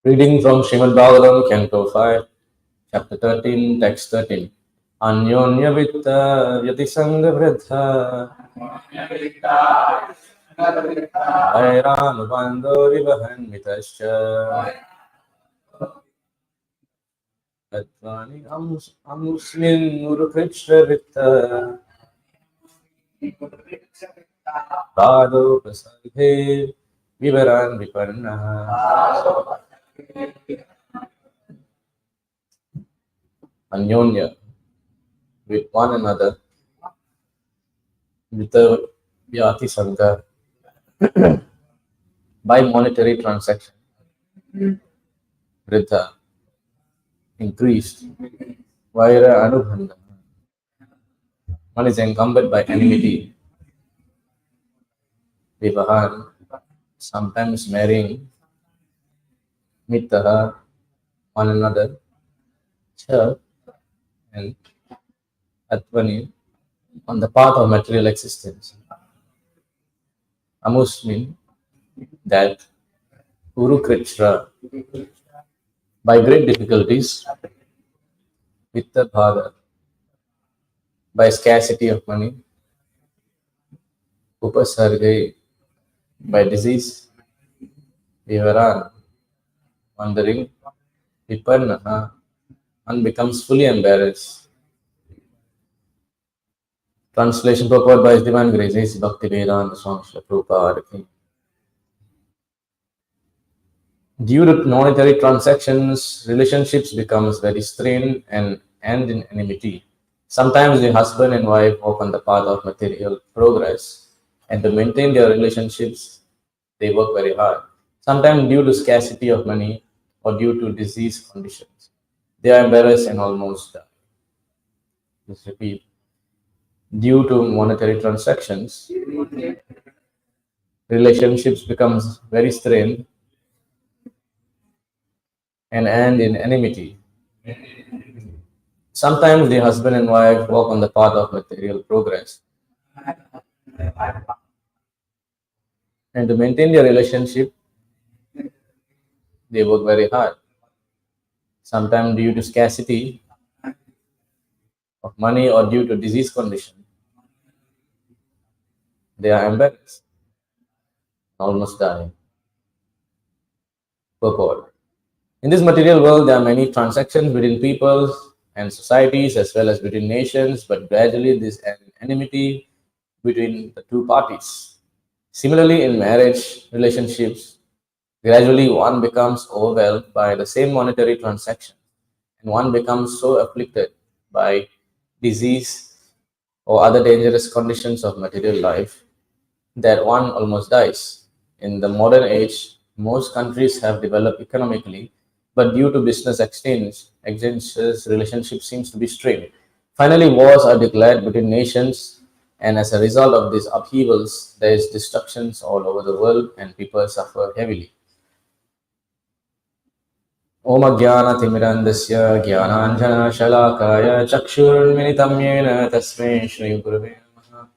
Reading from Srimad Bhagavatam, Canto 5, Chapter 13, Text 13. Anyonya Vitta Yatisanga Vridha Vairānubandho Vivahan Mitascha Tatvani Amusmin Urukrishna Vitta Bhado Prasarhe Vivaran Viparna Anyonya, with one another, Vita Vyati Sangha, by monetary transaction, Vritha, increased, Vaira Anubhanda. One is encumbered by enmity, Vivahan, sometimes marrying, Mittaha, one another, Cha, and Atvani, on the path of material existence. Amusmin, that Urukritra, by great difficulties, Vitta Bhada, by scarcity of money, Upasargai, by disease, Vivaran, wandering, Viparnaha, one becomes fully embarrassed. Translation purport by His Divine Grace is Bhakti Vedanta Swami Srila Prabhupada. Due to monetary transactions, relationships becomes very strained and end in enmity. Sometimes the husband and wife walk on the path of material progress, and to maintain their relationships, they work very hard. Sometimes due to scarcity of money or due to disease conditions, they are embarrassed and almost die. Let's repeat. Due to monetary transactions, relationships becomes very strained and end in enmity. Sometimes the husband and wife walk on the path of material progress, and to maintain their relationship, they work very hard. Sometimes due to scarcity of money or due to disease condition, they are embarrassed, almost die. Purport. In this material world, there are many transactions between people and societies as well as between nations, but gradually this enmity between the two parties. Similarly, in marriage relationships, gradually one becomes overwhelmed by the same monetary transaction, and one becomes so afflicted by disease or other dangerous conditions of material life that one almost dies. In the modern age, most countries have developed economically, but due to business exchanges, relationship seems to be strained. Finally, wars are declared between nations, and as a result of these upheavals, there is destructions all over the world, and people suffer heavily. Om Jnana-timirandasya Jnananjana-shalakaya Chakshurmilitam Yena Tasmai Shri Gurave Namaha.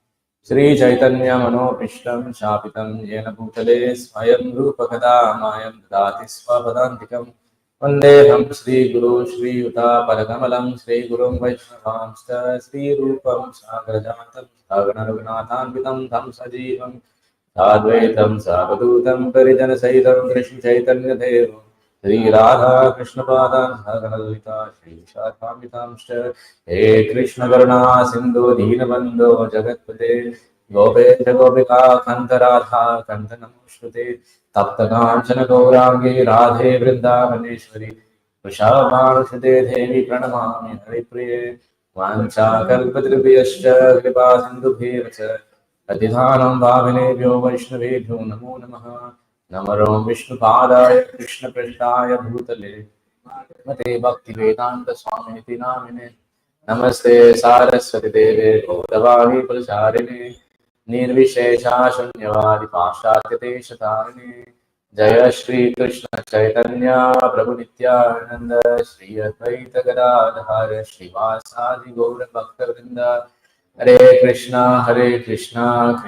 Shri Chaitanya Manopishtam Shapitam Yena Bhutale Swayam Rupa Kada Mayam Dati Swapadantikam Vandeham Shri Guru Shri Yuta Paragamalam Shri Gurum Vaishnavamsta Shri Rupam Sagrajatam Sagana Raghunatham Tham Sajivam Advaitam Savadutam Parijana Saitam Krishna Chaitanya Devam Shri Radha Krishna Pada Sagalita Shri Shakamitamshta He Krishna Karuna Sindhu Deenabandho Jagatpate Gope Gopika Kanta Radha Kanta Namoshvate Tapta Kanchana Gaurangi Radhe Vrindavaneshwari Vrishabhanushate Devi Pranamami Haripriye Vancha Kalpatribhyascha Kripa Sindhu Bhiracha Adhidhanam Bhavinebhyo Vaishnavebhyo Namo Namaha Namarom Vishnupadaya Krishna Prasthaya Bhutale Mate Bhakti Vedanta Swamiti Namine Namaste Saraswati Deve Gaudavani Pracharine Nirvishesha Shunyavadi Pashatyate Shatarine Jaya Shri Krishna Chaitanya Prabhu Nityananda Shri Advaita Gadadhara Srivasadi Gaura Bhakta Vrinda Hare Krishna Krishna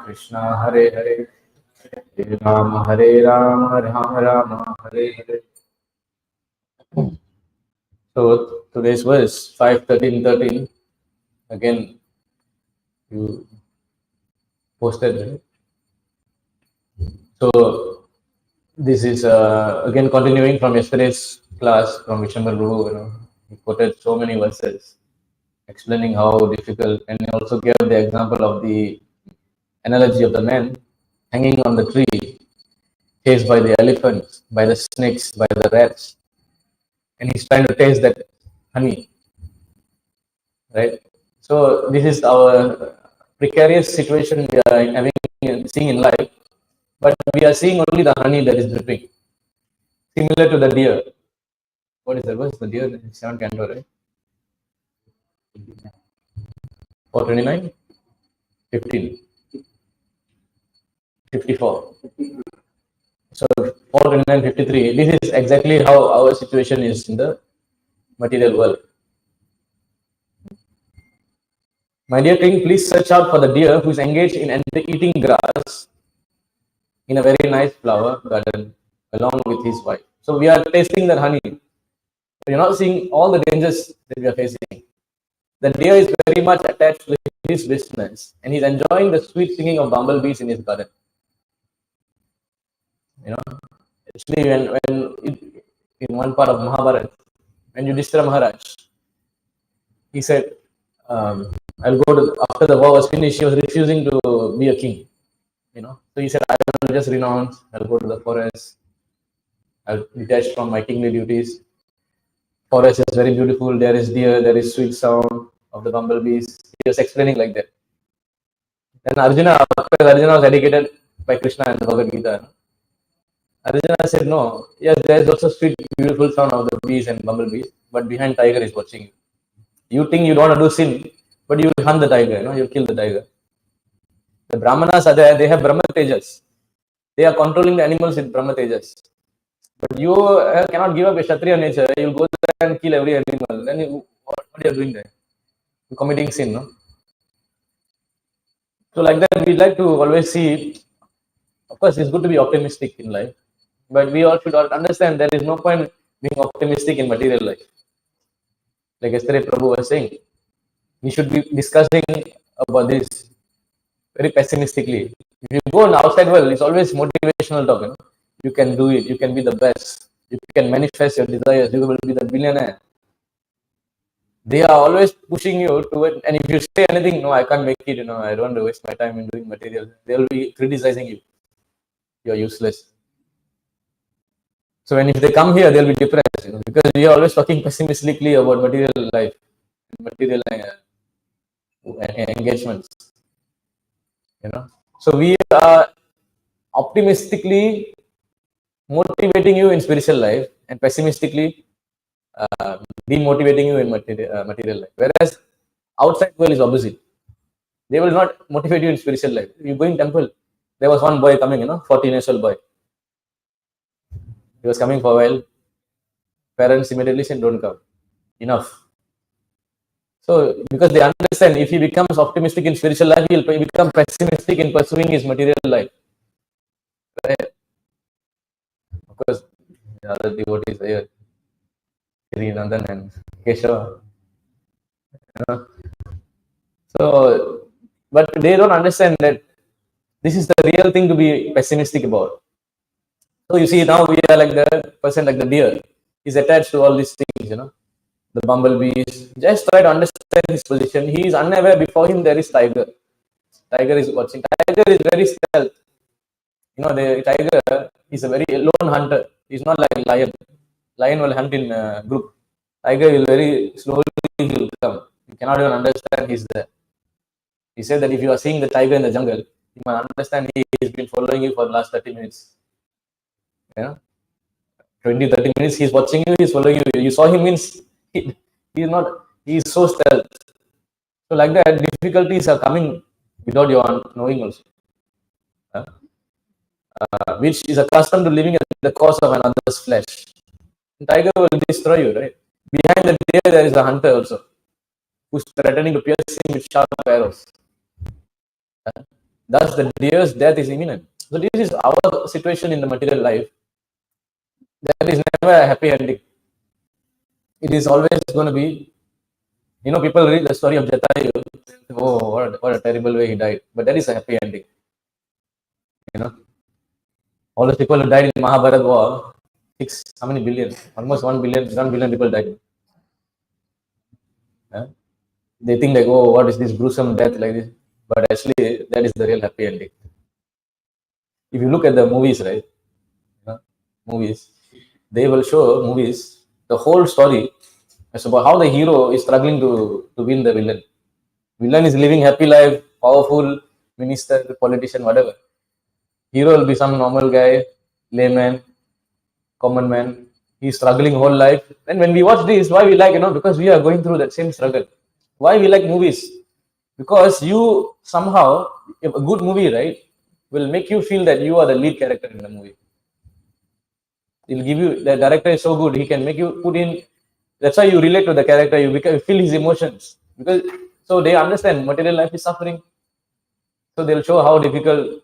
Krishna Hare Hare Hare Rama Rama Hare Hare So today's verse 5:13-13. Again, you posted, right? So this is again continuing from yesterday's class from Vishwambar Prabhu. He quoted so many verses explaining how difficult, and he also gave the example of the analogy of the man hanging on the tree, chased by the elephants, by the snakes, by the rats, and he's trying to taste that honey, right? So this is our precarious situation we are seeing in life, but we are seeing only the honey that is dripping, similar to the deer. What is that? What's the deer? 7 canto, right? 429, 15, 54. So 429, 53. This is exactly how our situation is in the material world. My dear king, please search out for the deer who is engaged in eating grass in a very nice flower garden along with his wife. So we are tasting that honey. You're not seeing all the dangers that we are facing. The deer is very much attached to his business and he's enjoying the sweet singing of bumblebees in his garden. Actually, in one part of Mahabharata, when Yudhishthira Maharaj, he said, I'll go to, after the war was finished, he was refusing to be a king. So he said, I will just renounce, I'll go to the forest, I'll detach from my kingly duties. Forest is very beautiful, there is deer, there is sweet sound of the bumblebees. He was explaining like that. Then Arjuna, after Arjuna was educated by Krishna in the Bhagavad Gita, Arjuna said, no, yes, there is also sweet, beautiful sound of the bees and bumblebees, but behind tiger is watching you. You think you don't want to do sin, but you will hunt the tiger, you'll kill the tiger. The Brahmanas are there, they have Brahma Tejas. They are controlling the animals with Brahma Tejas. But you cannot give up a Kshatriya nature, you'll go there and kill every animal. Then what are you doing there? You're committing sin, no? So like that, we like to always see, of course, it's good to be optimistic in life, but we all should understand there is no point being optimistic in material life. Like yesterday Prabhu was saying, we should be discussing about this very pessimistically. If you go in the outside world, it's always motivational talk. You can do it, you can be the best, you can manifest your desires, you will be the billionaire. They are always pushing you to it, and if you say anything, no, I can't make it, I don't want to waste my time in doing material, they'll be criticizing you. You're useless. So when if they come here, they'll be depressed, because we are always talking pessimistically about material life, material engagements. So we are optimistically motivating you in spiritual life and pessimistically demotivating you in material life. Whereas outside world is opposite. They will not motivate you in spiritual life. You go in temple. There was one boy coming, 14 years old boy. He was coming for a while. Parents immediately said, don't come. Enough. So because they understand if he becomes optimistic in spiritual life, he'll become pessimistic in pursuing his material life. Right? Of course, the other devotees are here. Sri Nandan and Keshava. So, but they don't understand that this is the real thing to be pessimistic about. So you see, now we are like the person like the deer. He's attached to all these things, the bumblebees. Just try to understand his position. He is unaware before him there is tiger. Tiger is watching. Tiger is very stealth. The tiger is a very lone hunter. He's not like lion. Lion will hunt in a group. Tiger will very slowly will come. You cannot even understand he's there. He said that if you are seeing the tiger in the jungle, you might understand he has been following you for the last 30 minutes. 20, 30 minutes he's watching you, he's following you. You saw him means he's so stealth. So like that, difficulties are coming without your knowing also. Which is accustomed to living at the cost of another's flesh. Tiger will destroy you, right? Behind the deer, there is a hunter also, who's threatening to pierce him with sharp arrows. Thus, the deer's death is imminent. So this is our situation in the material life. There is never a happy ending. It is always going to be, people read the story of Jatayu. Oh, what a terrible way he died. But that is a happy ending. You know, all those people who died in Mahabharat war, how many billion? Almost 1 billion people died. Yeah? They think like, oh, what is this gruesome death like this? But actually, that is the real happy ending. If you look at the movies, right? Movies, they will show movies, the whole story is about how the hero is struggling to win the villain. Villain is living happy life, powerful minister, politician, whatever. Hero will be some normal guy, layman, common man. He's struggling whole life. And when we watch this, why we like, because we are going through that same struggle. Why we like movies? Because you somehow, if a good movie, right, will make you feel that you are the lead character in the movie. He'll give you, the director is so good, he can make you put in, that's why you relate to the character, you feel his emotions. Because so they understand material life is suffering. So they'll show how difficult.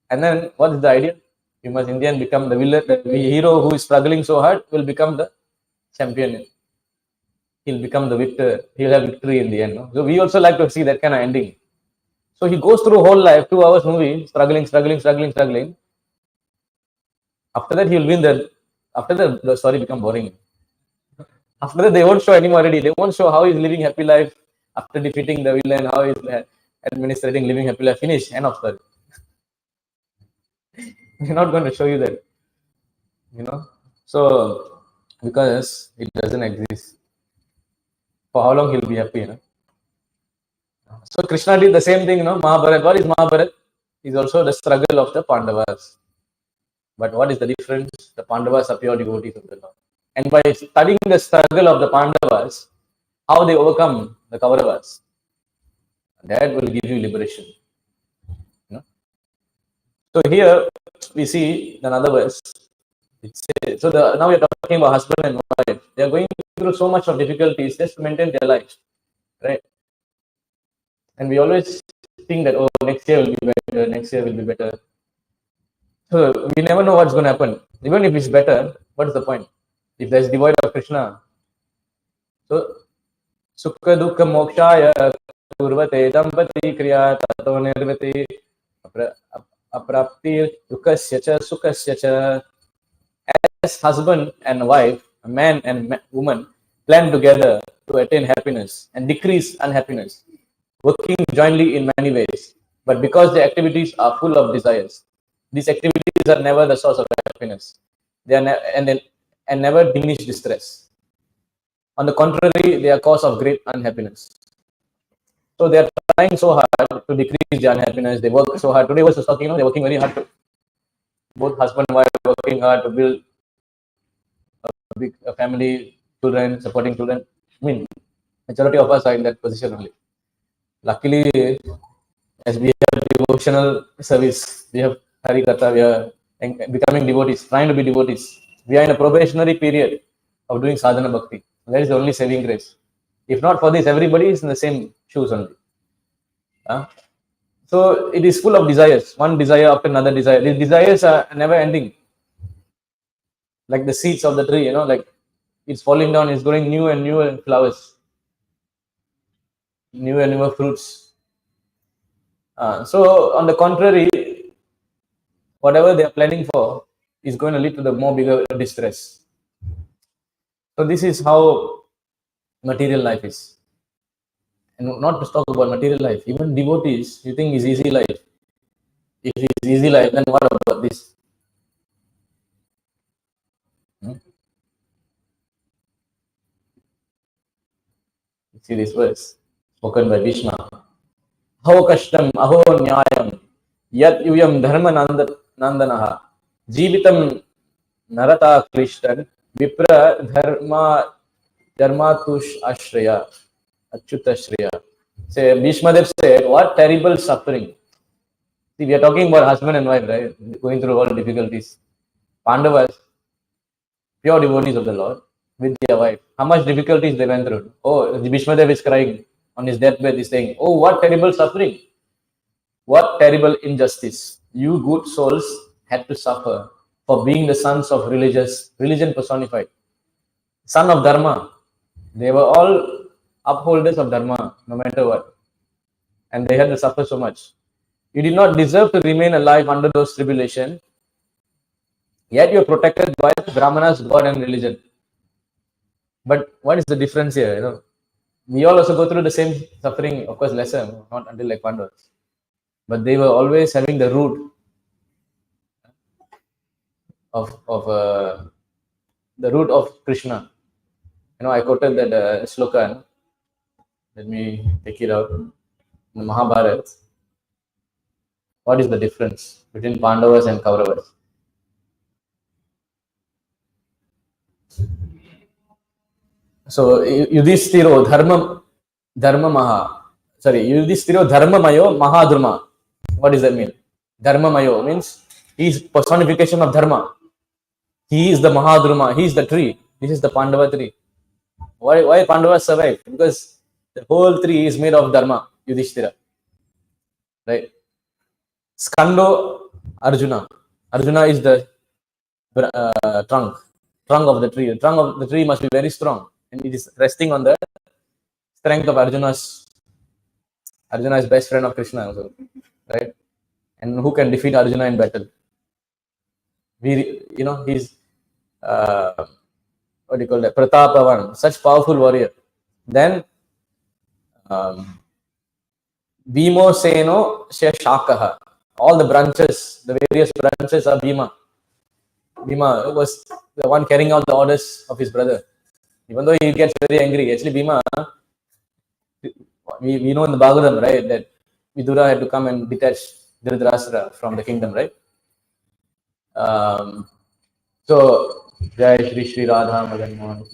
And then what is the idea? You must in the end become the villain, the hero who is struggling so hard will become the champion. He'll become the victor. He'll have victory in the end. No? So we also like to see that kind of ending. So he goes through whole life, 2 hours movie, struggling. After that, he'll win the. After that, the story become boring. After that, they won't show anymore already. They won't show how he's living happy life after defeating the villain, how he's administrating living happy life. Finish. End of story. We're not going to show you that. So because it doesn't exist. For how long he'll be happy, So Krishna did the same thing, Mahabharat. What is Mahabharat? Is also the struggle of the Pandavas. But what is the difference? The Pandavas are pure devotees of the Lord. And by studying the struggle of the Pandavas, how they overcome the Kauravas, that will give you liberation. So here we see another verse. So now we are talking about husband and wife. They are going through so much of difficulties just to maintain their life, right? And we always think that, oh, next year will be better. So we never know what's going to happen. Even if it's better, what is the point? If there's devoid of Krishna. So, Sukha Dukkha Mokshaya Kurvate Dampati Kriya Tato Nirvati Apraptir Dukkasya Cha Sukhasya Cha. As husband and wife, a man and woman, plan together to attain happiness and decrease unhappiness, working jointly in many ways. But because the activities are full of desires, these activities are never the source of happiness. They are and never diminish distress. On the contrary, they are cause of great unhappiness. So they are trying so hard to decrease their unhappiness. They work so hard. Today was talking, they're working very hard. Both husband and wife are working hard to build a family, children, supporting children. I mean, majority of us are in that position only. Luckily, as we have devotional service, we have Harikatha, we are becoming devotees, trying to be devotees. We are in a probationary period of doing sadhana bhakti. That is the only saving grace. If not for this, everybody is in the same shoes only. So it is full of desires, one desire after another desire. These desires are never ending. Like the seeds of the tree, like it's falling down, it's growing new and newer flowers, new and newer fruits. So on the contrary, whatever they are planning for is going to lead to the more bigger distress. So this is how material life is. And not to talk about material life, even devotees, you think is easy life. If it's easy life, then what about this? See this verse spoken by Vishnu. Aho kashtam, aho nyayam, yat yuyam dharma nandanaha, jivitam narata klishtan, vipra dharmatush ashraya, achyuta shreya. Say, Bhishmadev said, what terrible suffering. See, we are talking about husband and wife, right? Going through all the difficulties. Pandavas, pure devotees of the Lord, with their wife. How much difficulties they went through. Oh, Bhishmadev is crying on his deathbed. He's saying, oh, what terrible suffering. What terrible injustice. You good souls had to suffer for being the sons of religion personified. Son of Dharma. They were all upholders of Dharma, no matter what. And they had to suffer so much. You did not deserve to remain alive under those tribulations, yet you are protected by Brahmanas, God, and religion. But what is the difference here? We all also go through the same suffering, of course, lesser, not until like Pandavas. But they were always having the root of the root of Krishna. I quoted that sloka. Let me take it out. In the Mahabharata, what is the difference between Pandavas and Kauravas? So Yudhishthiro Yudhishthiro Dharmamayo Mahadharma. What does that mean? Dharmamayo means he is personification of Dharma. He is the Mahadharma. He is the tree. This is the Pandava tree. Why Pandavas survive? Because the whole tree is made of Dharma, Yudhishthira. Right? Skando Arjuna. Arjuna is the trunk of the tree. The trunk of the tree must be very strong, and it is resting on the strength of Arjuna's best friend of Krishna also, right? And who can defeat Arjuna in battle? He's what do you call that? Pratapavan, such powerful warrior. Then Bhimo Seno Shakaha. All the branches, the various branches of Bhima. Bhima was the one carrying out the orders of his brother. Even though he gets very angry, actually Bhima, we know in the Bhagavatam, right, that Vidura had to come and detach Dhritarashtra from the kingdom, right? So, Jai Shri Radha Madan Mohan.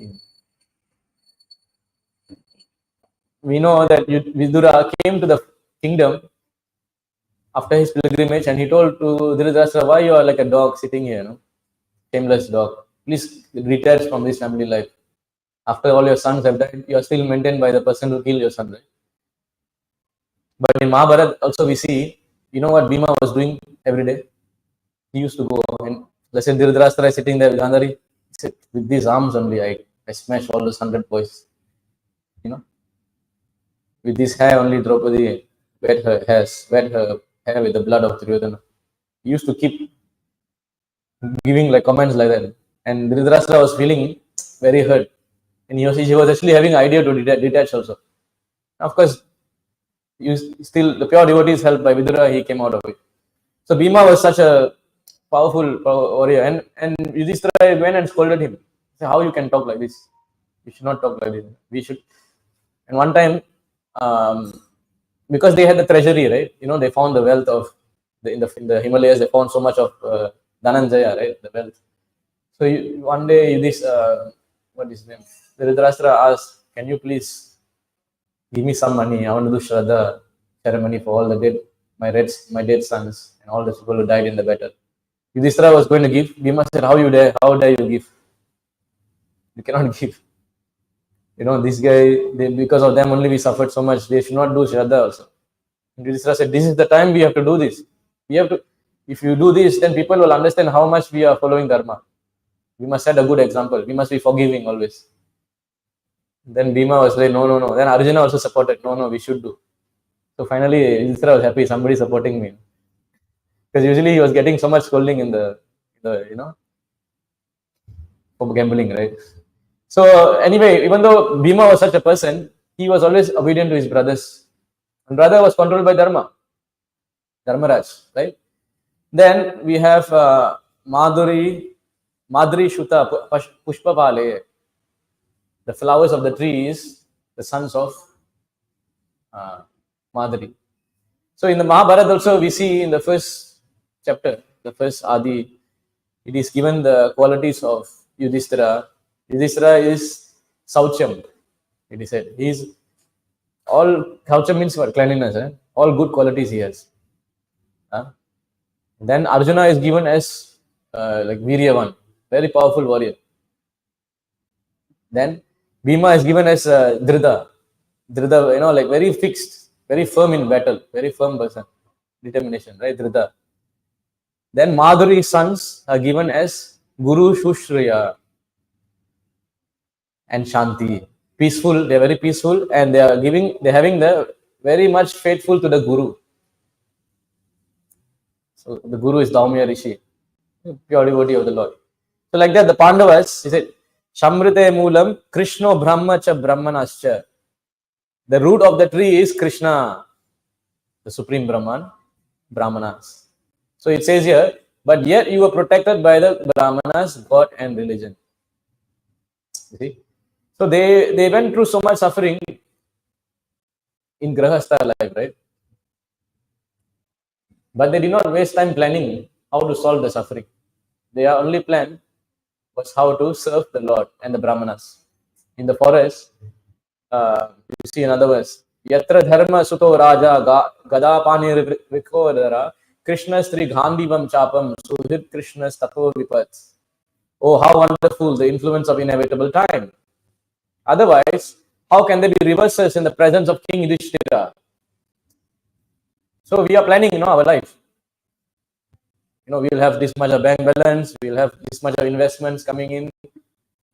We know that Vidura came to the kingdom after his pilgrimage, and he told to Dhritarashtra, why you are like a dog sitting here, shameless dog. Please detach from this family life. After all your sons have died, you are still maintained by the person who killed your son, right? But in Mahabharata also we see, what Bhima was doing every day? He used to go and let's say Dhritarashtra is sitting there with Gandhari, with these arms only, I smash all those 100 boys. With this hair only, Draupadi wet her hair with the blood of Duryodhana. He used to keep giving like comments like that. And Dhritarashtra was feeling very hurt. And he was actually having an idea to detach also. Of course, the pure devotees helped by Vidura, he came out of it. So Bhima was such a powerful warrior. And Yudhishthira went and scolded him. He said, how you can talk like this? You should not talk like this. We should. And one time, because they had the treasury, right? They found the wealth of in the Himalayas. They found so much of Dhananjaya, right? The wealth. So one day, what is his name? Dhritarashtra asked, "Can you please give me some money? I want to do Shraddha ceremony for all the dead, my dead sons, and all the people who died in the battle." Yudhishthira was going to give. Bhima said, "How you dare? How dare you give? You cannot give. This guy, because of them only we suffered so much. They should not do Shraddha also." And Yudhishthira said, "This is the time we have to do this. We have to. If you do this, then people will understand how much we are following Dharma. We must set a good example. We must be forgiving always." Then Bhima was like, no. Then Arjuna also supported. No, we should do. So finally, Yudhishthira was happy. Somebody supporting me. Because usually he was getting so much scolding in the for gambling, right? So anyway, even though Bhima was such a person, he was always obedient to his brothers. And brother was controlled by Dharmaraj, right? Then we have Madhuri Shuta Pushpapale. The flowers of the tree is the sons of Madhuri. So in the Mahabharata also we see in the first chapter, the first Adi, it is given the qualities of Yudhishthira. Yudhishthira is Saucham, it is said. Saucham means what? Cleanliness. All good qualities he has. Then Arjuna is given as like Viryavan, very powerful warrior. Then Bhima is given as Dhrida, like very fixed, very firm in battle, very firm person, determination, right? Dhrida. Then Madhuri's sons are given as Guru Shushriya and Shanti. peaceful. They're very peaceful, and they're having the very much faithful to the guru. So the guru is Daumya Rishi, pure devotee of the Lord. So like that, the Pandavas, he said, Shamrite Moolam, Krishno Brahma cha Brahmanascha. The root of the tree is Krishna, the Supreme Brahman, Brahmanas. So it says here, but yet you were protected by the Brahmanas, God and religion. You see? So they went through so much suffering in Grahastha life, right? But they did not waste time planning how to solve the suffering. Their only plan was how to serve the Lord and the Brahmanas. In the forest, you see another verse. Yatra dharma suto raja gadapani vikodara Krishna stri gandhivam chapam sudhit Krishna tato vipats. Oh, how wonderful the influence of inevitable time. Otherwise, how can there be reverses in the presence of King Yudhishthira? So we are planning, our life. We'll have this much of bank balance, we'll have this much of investments coming in,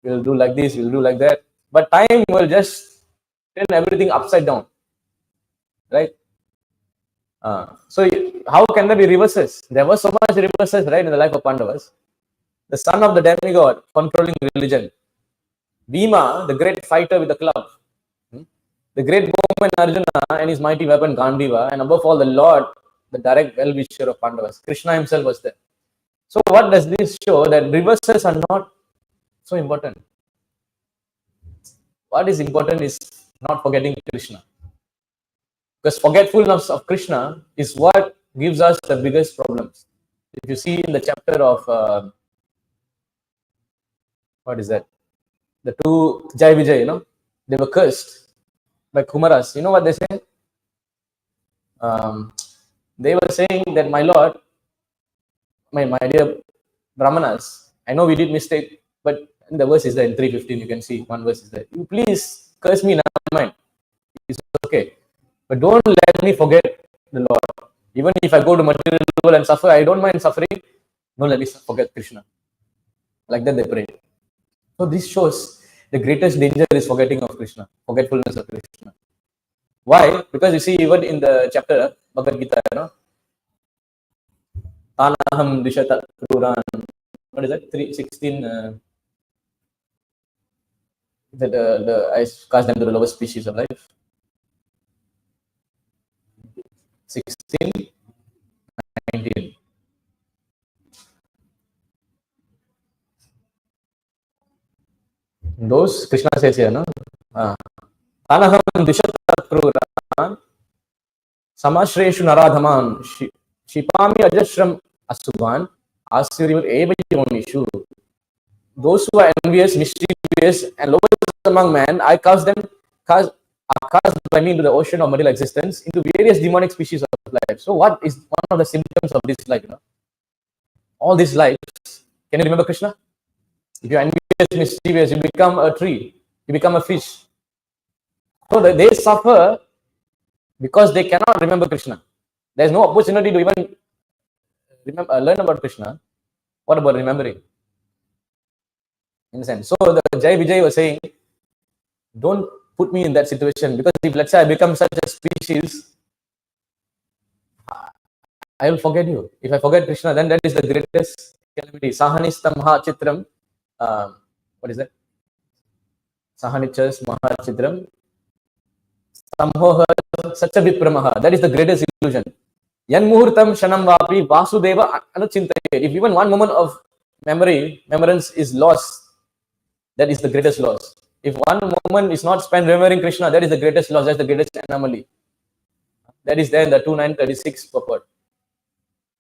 we'll do like this, we'll do like that. But time will just turn everything upside down, right? So how can there be reverses? There was so much reverses, right, in the life of Pandavas. The son of the demigod controlling religion. Bhima, the great fighter with the club. The great bowman Arjuna and his mighty weapon Gandiva, and above all the Lord, the direct well-wisher of Pandavas. Krishna himself was there. So what does this show? That reverses are not so important. What is important is not forgetting Krishna. Because forgetfulness of Krishna is what gives us the biggest problems. If you see in the chapter of, what is that? The two Jai Vijay, they were cursed by Kumaras. You know what they say? They were saying that, my Lord, my dear Brahmanas, I know we did mistake, but the verse is there in 3:15. You can see one verse is there. You please curse me, never mind. It's okay. But don't let me forget the Lord. Even if I go to material world and suffer, I don't mind suffering. Don't let me forget Krishna. Like that they pray. So this shows the greatest danger is forgetting of Krishna, forgetfulness of Krishna. Why? Because you see, even in the chapter Bhagavad Gita, Tanaham Dishata Kruran. What is that? 3:16. That I cast them to the lowest species of life. 16:19. Those Krishna says here, Tanaham Dishata Kruran Samashreshu Naradhaman Shipami Ajashram Asubhan Asirivur Eva Yonishu. Those who are envious, mischievous, and lowest among men, I cast by me into the ocean of material existence, into various demonic species of life. So what is one of the symptoms of this life? All these lives, can you remember Krishna? If you are envious, mischievous, you become a tree, you become a fish. So they suffer because they cannot remember Krishna. There is no opportunity to even learn about Krishna. What about remembering? In a sense. So the Jai Vijay was saying, don't put me in that situation, because if, let's say, I become such a species, I will forget you. If I forget Krishna, then that is the greatest calamity. Sahanista Mahachitram. What is that? Sahanichas Mahachitram. Samhoha Sacha Vipramaha. That is the greatest illusion. Yan Muhurtam Shanam Vapi Vasudeva Anuchintaye. If even one moment of remembrance is lost, that is the greatest loss. If one moment is not spent remembering Krishna, that is the greatest loss. That's the greatest anomaly. That is there in the 2936 purport.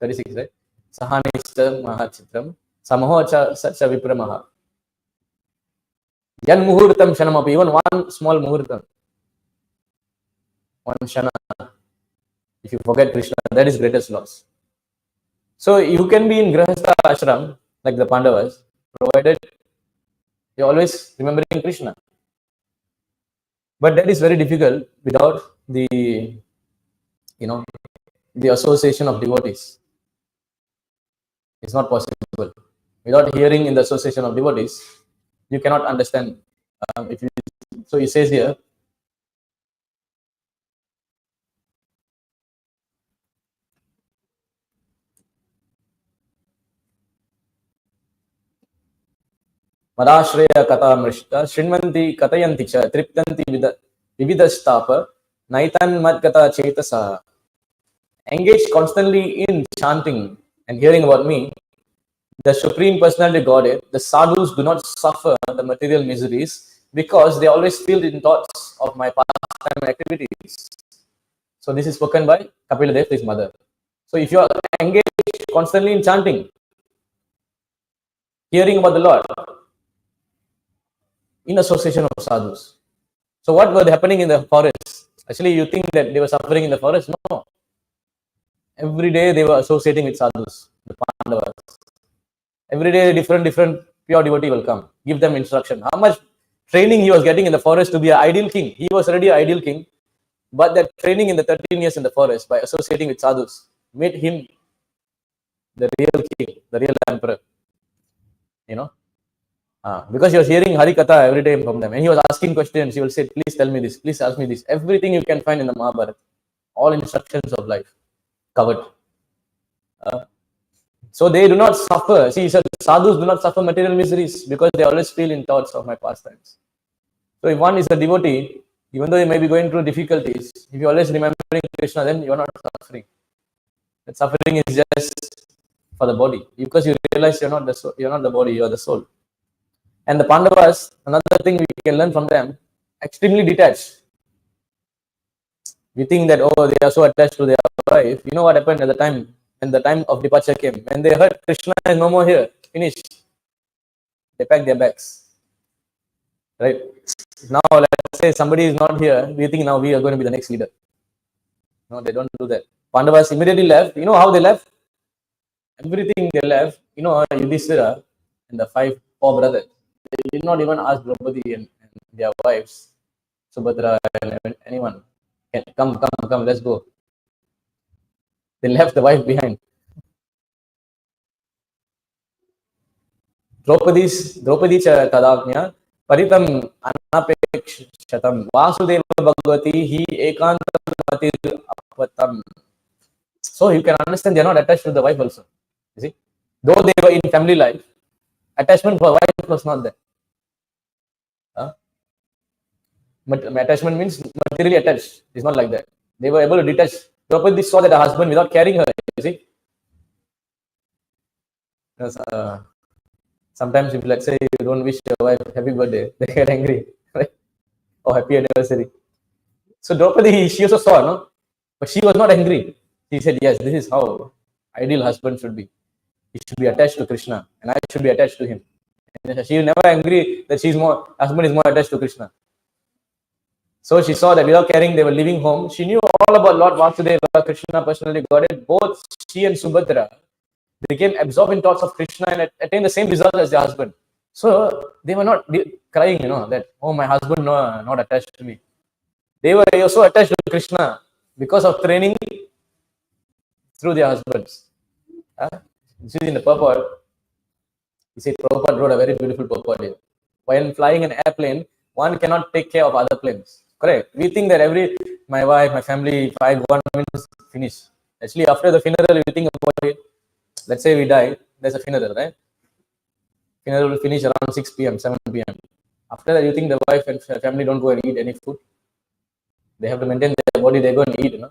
36, right? Sahanista Mahachitram. Samahocha Sacha Vipramaha. Yan Muhurtam Shanamapi. Even one small Muhurtam. One Shana. If you forget Krishna, that is greatest loss. So you can be in Grahastha ashram, like the Pandavas, provided you're always remembering Krishna. But that is very difficult without the association of devotees. It's not possible. Without hearing in the association of devotees, you cannot understand. If you So he says here, Madashreya kata mrishta, Shrinmanti katayanti cha, Triptanti vividastapa, Naitan mad kata chetasa. Engage constantly in chanting and hearing about me, the Supreme Personality Godhead. The sadhus do not suffer the material miseries because they always filled in thoughts of my pastime activities. So this is spoken by Kapila Dev, his mother. So if you are engaged constantly in chanting, hearing about the Lord, in association of sadhus. So what was happening in the forest? Actually, you think that they were suffering in the forest? No. Every day they were associating with sadhus, the Pandavas. Every day different pure devotee will come, give them instruction. How much training he was getting in the forest to be an ideal king. He was already an ideal king, but that training in the 13 years in the forest by associating with sadhus made him the real king, the real emperor. You know, because he was hearing Harikatha every day from them, and he was asking questions. He will say, "Please tell me this. Please ask me this." Everything you can find in the Mahabharata, all instructions of life covered. So they do not suffer. See, sadhus do not suffer material miseries because they always feel in thoughts of my pastimes. So if one is a devotee, even though you may be going through difficulties, if you're always remembering Krishna, then you're not suffering. That suffering is just for the body, because you realize you're not the soul, you're not the body, you're the soul. And the Pandavas, another thing we can learn from them, extremely detached. We think that, oh, they are so attached to their wife. You know what happened at the time? When the time of departure came, when they heard Krishna is no more here, finished, they packed their bags. Right? Now, let's say somebody is not here, we think now we are going to be the next leader. No, they don't do that. Pandavas immediately left. You know how they left? Everything they left. You know, Yudhishthira and the four brothers, they did not even ask Draupadi and their wives, Subhadra and anyone, come, let's go. They left the wife behind. Draupadi cha tadagnya paritam anapekshatam vasudeva bhagavati hi ekantam matir apatam. So you can understand they are not attached to the wife also. You see, though they were in family life, attachment for wife was not there. But attachment means materially attached. It's not like that. They were able to detach. Draupadi saw that her husband without carrying her. You see, sometimes if let's say you don't wish your wife happy birthday, they get angry, right? Or happy anniversary. So Draupadi, she also saw, no? But she was not angry. She said, yes, this is how ideal husband should be. He should be attached to Krishna, and I should be attached to him. And she was never angry that husband is more attached to Krishna. So she saw that without caring, they were leaving home. She knew all about Lord Vasudeva, Krishna, personally Godhead. Both she and Subhadra became absorbed in thoughts of Krishna and attained the same result as their husband. So they were not crying, that, oh, my husband not attached to me. They were also attached to Krishna because of training through their husbands. This is in the purport. You see, Prabhupada wrote a very beautiful purport here. While flying an airplane, one cannot take care of other planes. Correct? We think that my wife, my family, if I go 1 minute, finish. Actually, after the funeral, we think about it. Let's say we die, there's a funeral, right? Funeral will finish around 6 p.m., 7 p.m. After that, you think the wife and family don't go and eat any food? They have to maintain their body, they go and eat,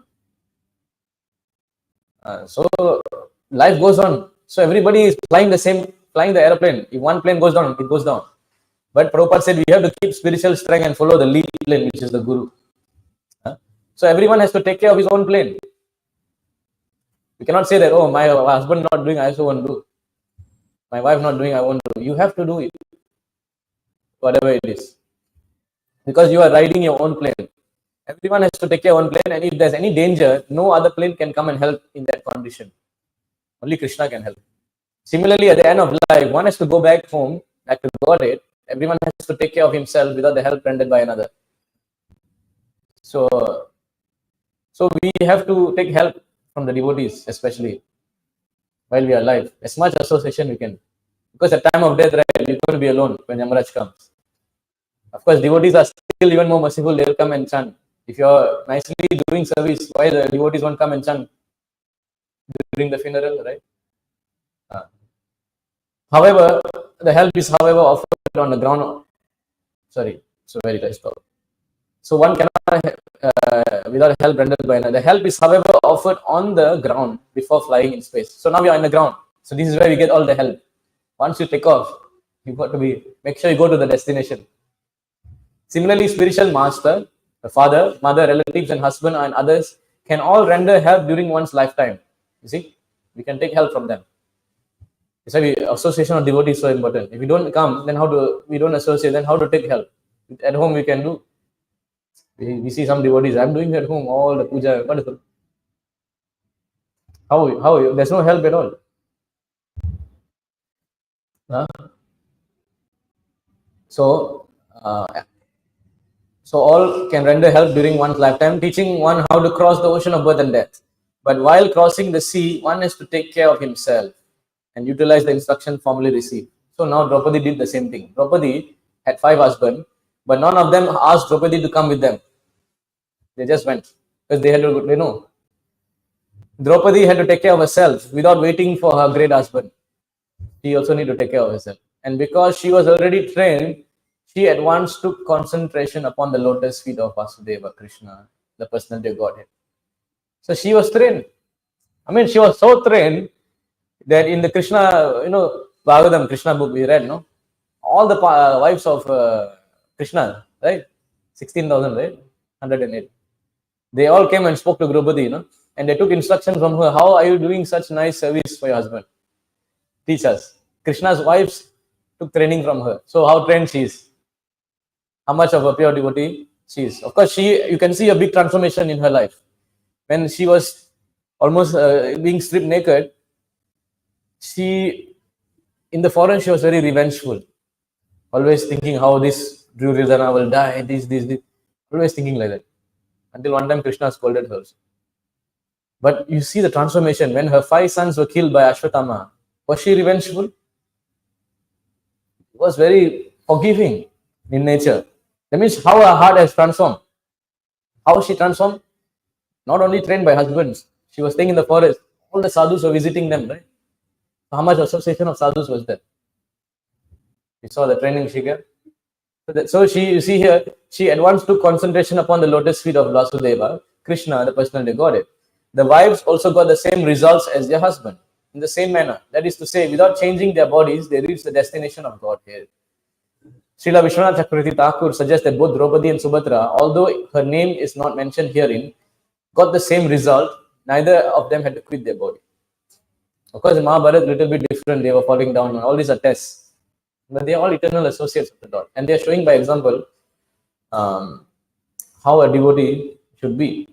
so life goes on. So everybody is flying the airplane. If one plane goes down, it goes down. But Prabhupada said we have to keep spiritual strength and follow the lead plane, which is the Guru. So everyone has to take care of his own plane. You cannot say that, oh, my husband not doing, I also won't do. My wife not doing, I won't do. You have to do it, whatever it is. Because you are riding your own plane. Everyone has to take care of one plane, and if there's any danger, no other plane can come and help in that condition. Only Krishna can help. Similarly, at the end of life, one has to go back home, back to Godhead. Everyone has to take care of himself without the help rendered by another. So we have to take help from the devotees, especially while we are alive. As much association we can. Because at time of death, right, you're going to be alone when Yamaraj comes. Of course, devotees are feel even more merciful, they'll come and chant. If you're nicely doing service, why the devotees won't come and chant during the funeral, right? However, the help is, however, offered on the ground. Sorry, so very nice. So one cannot, without help rendered by another. The help is, however, offered on the ground before flying in space. So now we are in the ground. So this is where we get all the help. Once you take off, you've got to make sure you go to the destination. Similarly, spiritual master, the father, mother, relatives, and husband, and others can all render help during one's lifetime. You see, we can take help from them. That's why association of devotees is so important. If we don't come, then we don't associate, then how to take help? At home we can do. We see some devotees, I'm doing at home all the puja. What is it? How? There's no help at all. Huh? So all can render help during one's lifetime, teaching one how to cross the ocean of birth and death. But while crossing the sea, one has to take care of himself and utilize the instruction formally received. So now Draupadi did the same thing. Draupadi had 5 husbands, but none of them asked Draupadi to come with them. They just went because they had to, know. Draupadi had to take care of herself without waiting for her great husband. She also needed to take care of herself. And because she was already trained, she at once took concentration upon the lotus feet of Vasudeva, Krishna, the personality of Godhead. So she was trained. She was so trained that in the Krishna, Bhagavatam, Krishna book we read, no? All the wives of Krishna, right? 16,000, right? 108. They all came and spoke to Draupadi, and they took instruction from her. How are you doing such nice service for your husband? Teach us. Krishna's wives took training from her. So how trained she is? How much of a pure devotee she is? Of course, you can see a big transformation in her life. When she was almost being stripped naked, in the forest, she was very revengeful. Always thinking how this Duryodhana will die, this. Always thinking like that. Until one time Krishna scolded her. But you see the transformation. When her 5 sons were killed by Ashwatthama, was she revengeful? She was very forgiving in nature. That means how her heart has transformed. How she transformed? Not only trained by husbands. She was staying in the forest. All the sadhus were visiting them, right? How much association of sadhus was there? You saw the training she got. So you see here, she at once took concentration upon the lotus feet of Vasudeva, Krishna, the personality of Godhead. The wives also got the same results as their husband, in the same manner. That is to say, without changing their bodies, they reach the destination of Godhead. Srila Vishwanath Chakravarti Thakur suggests that both Draupadi and Subhadra, although her name is not mentioned herein, got the same result. Neither of them had to quit their body. Of course, in Mahabharata, a little bit different. They were falling down. All these are tests. But they are all eternal associates of the Lord. And they are showing by example how a devotee should be.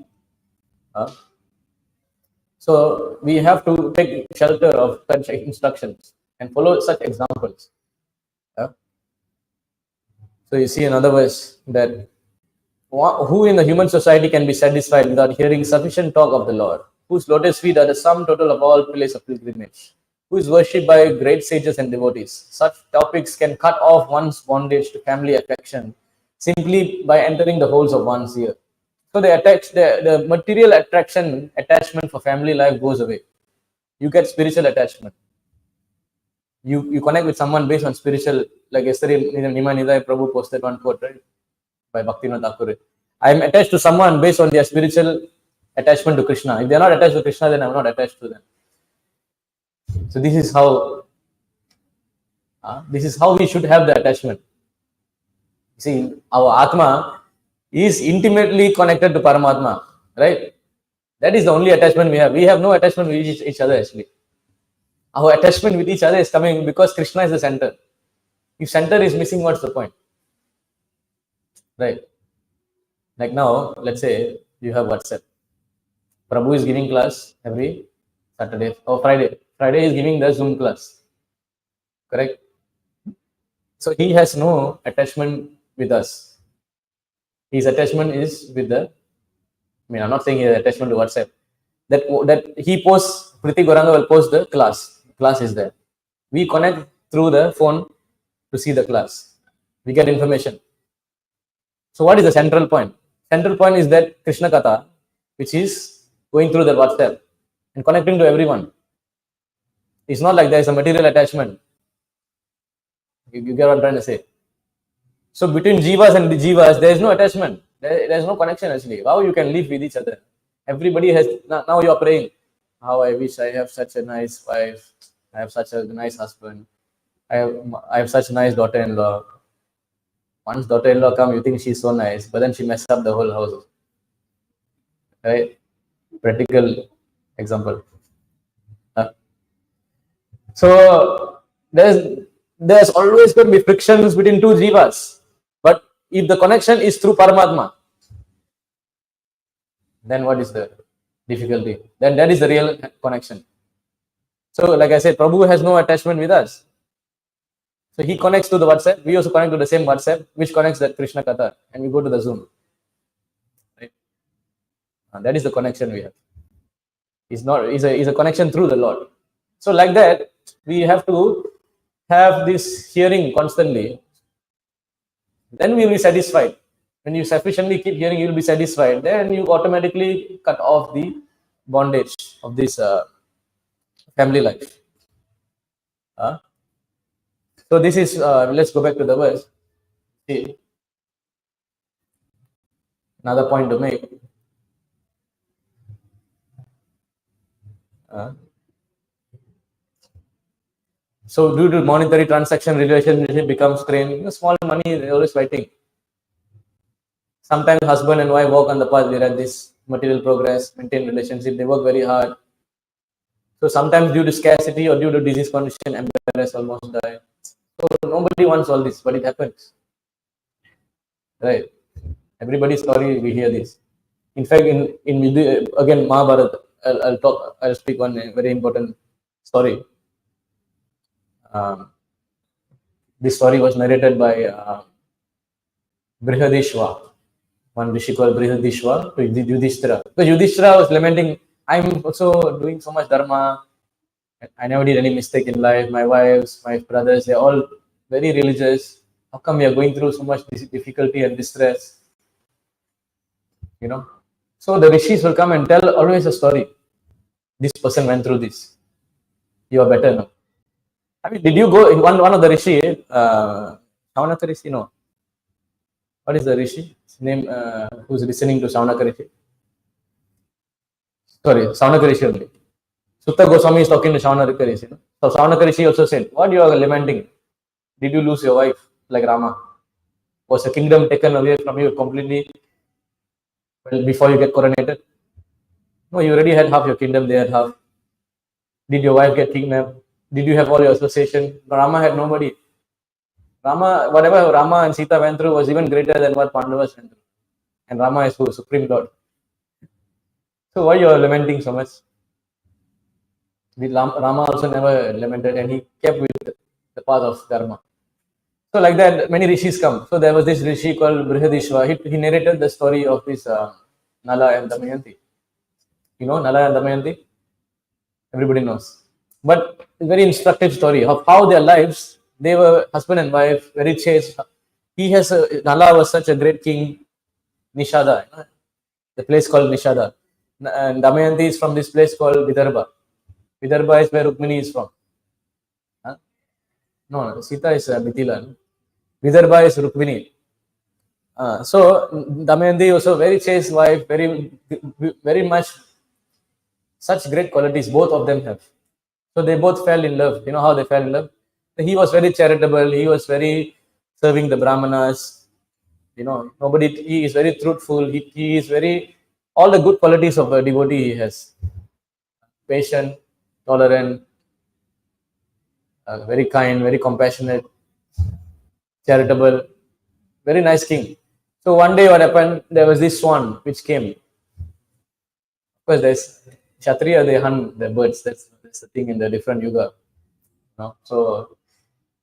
So we have to take shelter of such instructions and follow such examples. So you see another verse that who in the human society can be satisfied without hearing sufficient talk of the Lord, whose lotus feet are the sum total of all places of pilgrimage, who is worshipped by great sages and devotees. Such topics can cut off one's bondage to family affection simply by entering the holes of one's ear. So the material attachment for family life goes away. You get spiritual attachment. You connect with someone based on spiritual, like yesterday Nima Nidai Prabhu posted one quote, right? By Bhaktivinoda Thakur. I am attached to someone based on their spiritual attachment to Krishna. If they are not attached to Krishna, then I am not attached to them. So this is how we should have the attachment. See, our Atma is intimately connected to Paramatma, right? That is the only attachment we have. We have no attachment with each other actually. Our attachment with each other is coming because Krishna is the center. If center is missing, what's the point? Right? Like now, let's say you have WhatsApp. Prabhu is giving class every Saturday or Friday. Friday is giving the Zoom class. Correct? So he has no attachment with us. His attachment is with I'm not saying he has attachment to WhatsApp. That he posts, Priti Goranga will post the class. Class is there. We connect through the phone to see the class. We get information. So what is the central point? Central point is that Krishna Katha, which is going through the WhatsApp and connecting to everyone. It's not like there is a material attachment. You get what I'm trying to say? So between jivas and the jivas, there is no attachment. There is no connection actually. How you can live with each other? Everybody has, now you are praying. How I wish I have such a nice wife. I have such a nice husband. I have such a nice daughter-in-law. Once daughter-in-law come, you think she's so nice, but then she mess up the whole house. Right? Practical example. So there's always going to be frictions between two jivas. But if the connection is through Paramatma, then what is the difficulty? Then that is the real connection. So like I said, Prabhu has no attachment with us. So he connects to the WhatsApp. We also connect to the same WhatsApp, which connects that Krishna Katha, and we go to the Zoom. Right? And that is the connection we have. It's a connection through the Lord. So like that, we have to have this hearing constantly. Then we will be satisfied. When you sufficiently keep hearing, you will be satisfied. Then you automatically cut off the bondage of this family life. So this is, let's go back to the verse. See, another point to make. So due to monetary transaction, relationship becomes strained. Small money, they're always fighting. Sometimes husband and wife walk on the path where this material progress, maintain relationship, they work very hard. So sometimes due to scarcity or due to disease condition, embarrassed, almost die. So nobody wants all this, but it happens. Right? Everybody's story, we hear this. In fact, again, Mahabharata, I'll speak one very important story. This story was narrated by Brihadishva, one rishi called Brihadishva to Yudhishthira. Because Yudhishthira was lamenting, I'm also doing so much dharma. I never did any mistake in life. My wives, my brothers, they're all very religious. How come we are going through so much difficulty and distress? So the rishis will come and tell always a story. This person went through this. You are better now. I mean, did you go in one of the rishi, Shaunaka Rishi? No. What is the rishi? His name, who's listening to Shaunaka Rishi? Sorry, Shaunaka Rishi only. Sutta Goswami is talking to Shaunaka Rishi. No? So Shaunaka Rishi also said, what you are lamenting? Did you lose your wife like Rama? Was a kingdom taken away from you completely before you get coronated? No, you already had half your kingdom, they had half. Did your wife get kidnapped? Did you have all your association? Rama had nobody. Whatever Rama and Sita went through was even greater than what Pandavas went through. And Rama is who? Supreme Lord. So why you are lamenting so much? Rama also never lamented and he kept with the path of Dharma. So like that, many rishis come. So there was this rishi called Brihadishva. He narrated the story of this Nala and Damayanti. You know Nala and Damayanti? Everybody knows. But it's a very instructive story of how their lives, they were husband and wife, very chaste. Nala was such a great king, Nishada, the place called Nishada. And Damayanti is from this place called Vidarbha. Vidarbha is where Rukmini is from. No, Sita is Mithila. Vidarbha is Rukmini. So Damayanti also very chaste wife, very much such great qualities both of them have. So they both fell in love. You know how they fell in love? He was very charitable. He was very serving the Brahmanas. He is very truthful. He is all the good qualities of a devotee he has. Patient, tolerant, very kind, very compassionate, charitable, very nice king. So one day what happened, there was this swan which came. Of course, there's Kshatriya, they hunt the birds. That's the thing in the different yuga. So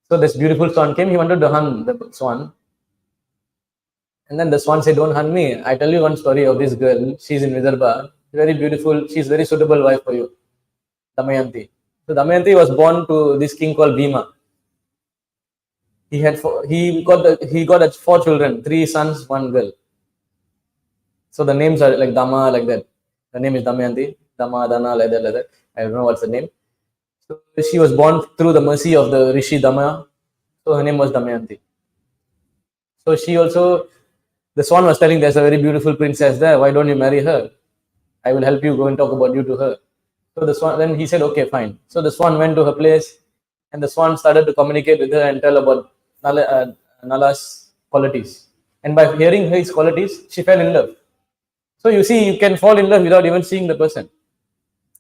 this beautiful swan came, he wanted to hunt the swan. And then the swan said, don't hunt me. I tell you one story of this girl. She's in Vidarbha. Very beautiful. She's very suitable wife for you. Damayanti. So Damayanti was born to this king called Bhima. he got 4 children, 3 sons, 1 girl. So the names are like Dama, like that. The name is Damayanti, Dama, Dana, like that, like that. I don't know what's the name. So she was born through the mercy of the Rishi Dama. So her name was Damayanti. So she also, the swan was telling, there's a very beautiful princess there. Why don't you marry her? I will help you go and talk about you to her. So the swan, then he said, okay, fine. So the swan went to her place, and the swan started to communicate with her and tell about Nala's qualities. And by hearing his qualities, she fell in love. So you see, you can fall in love without even seeing the person,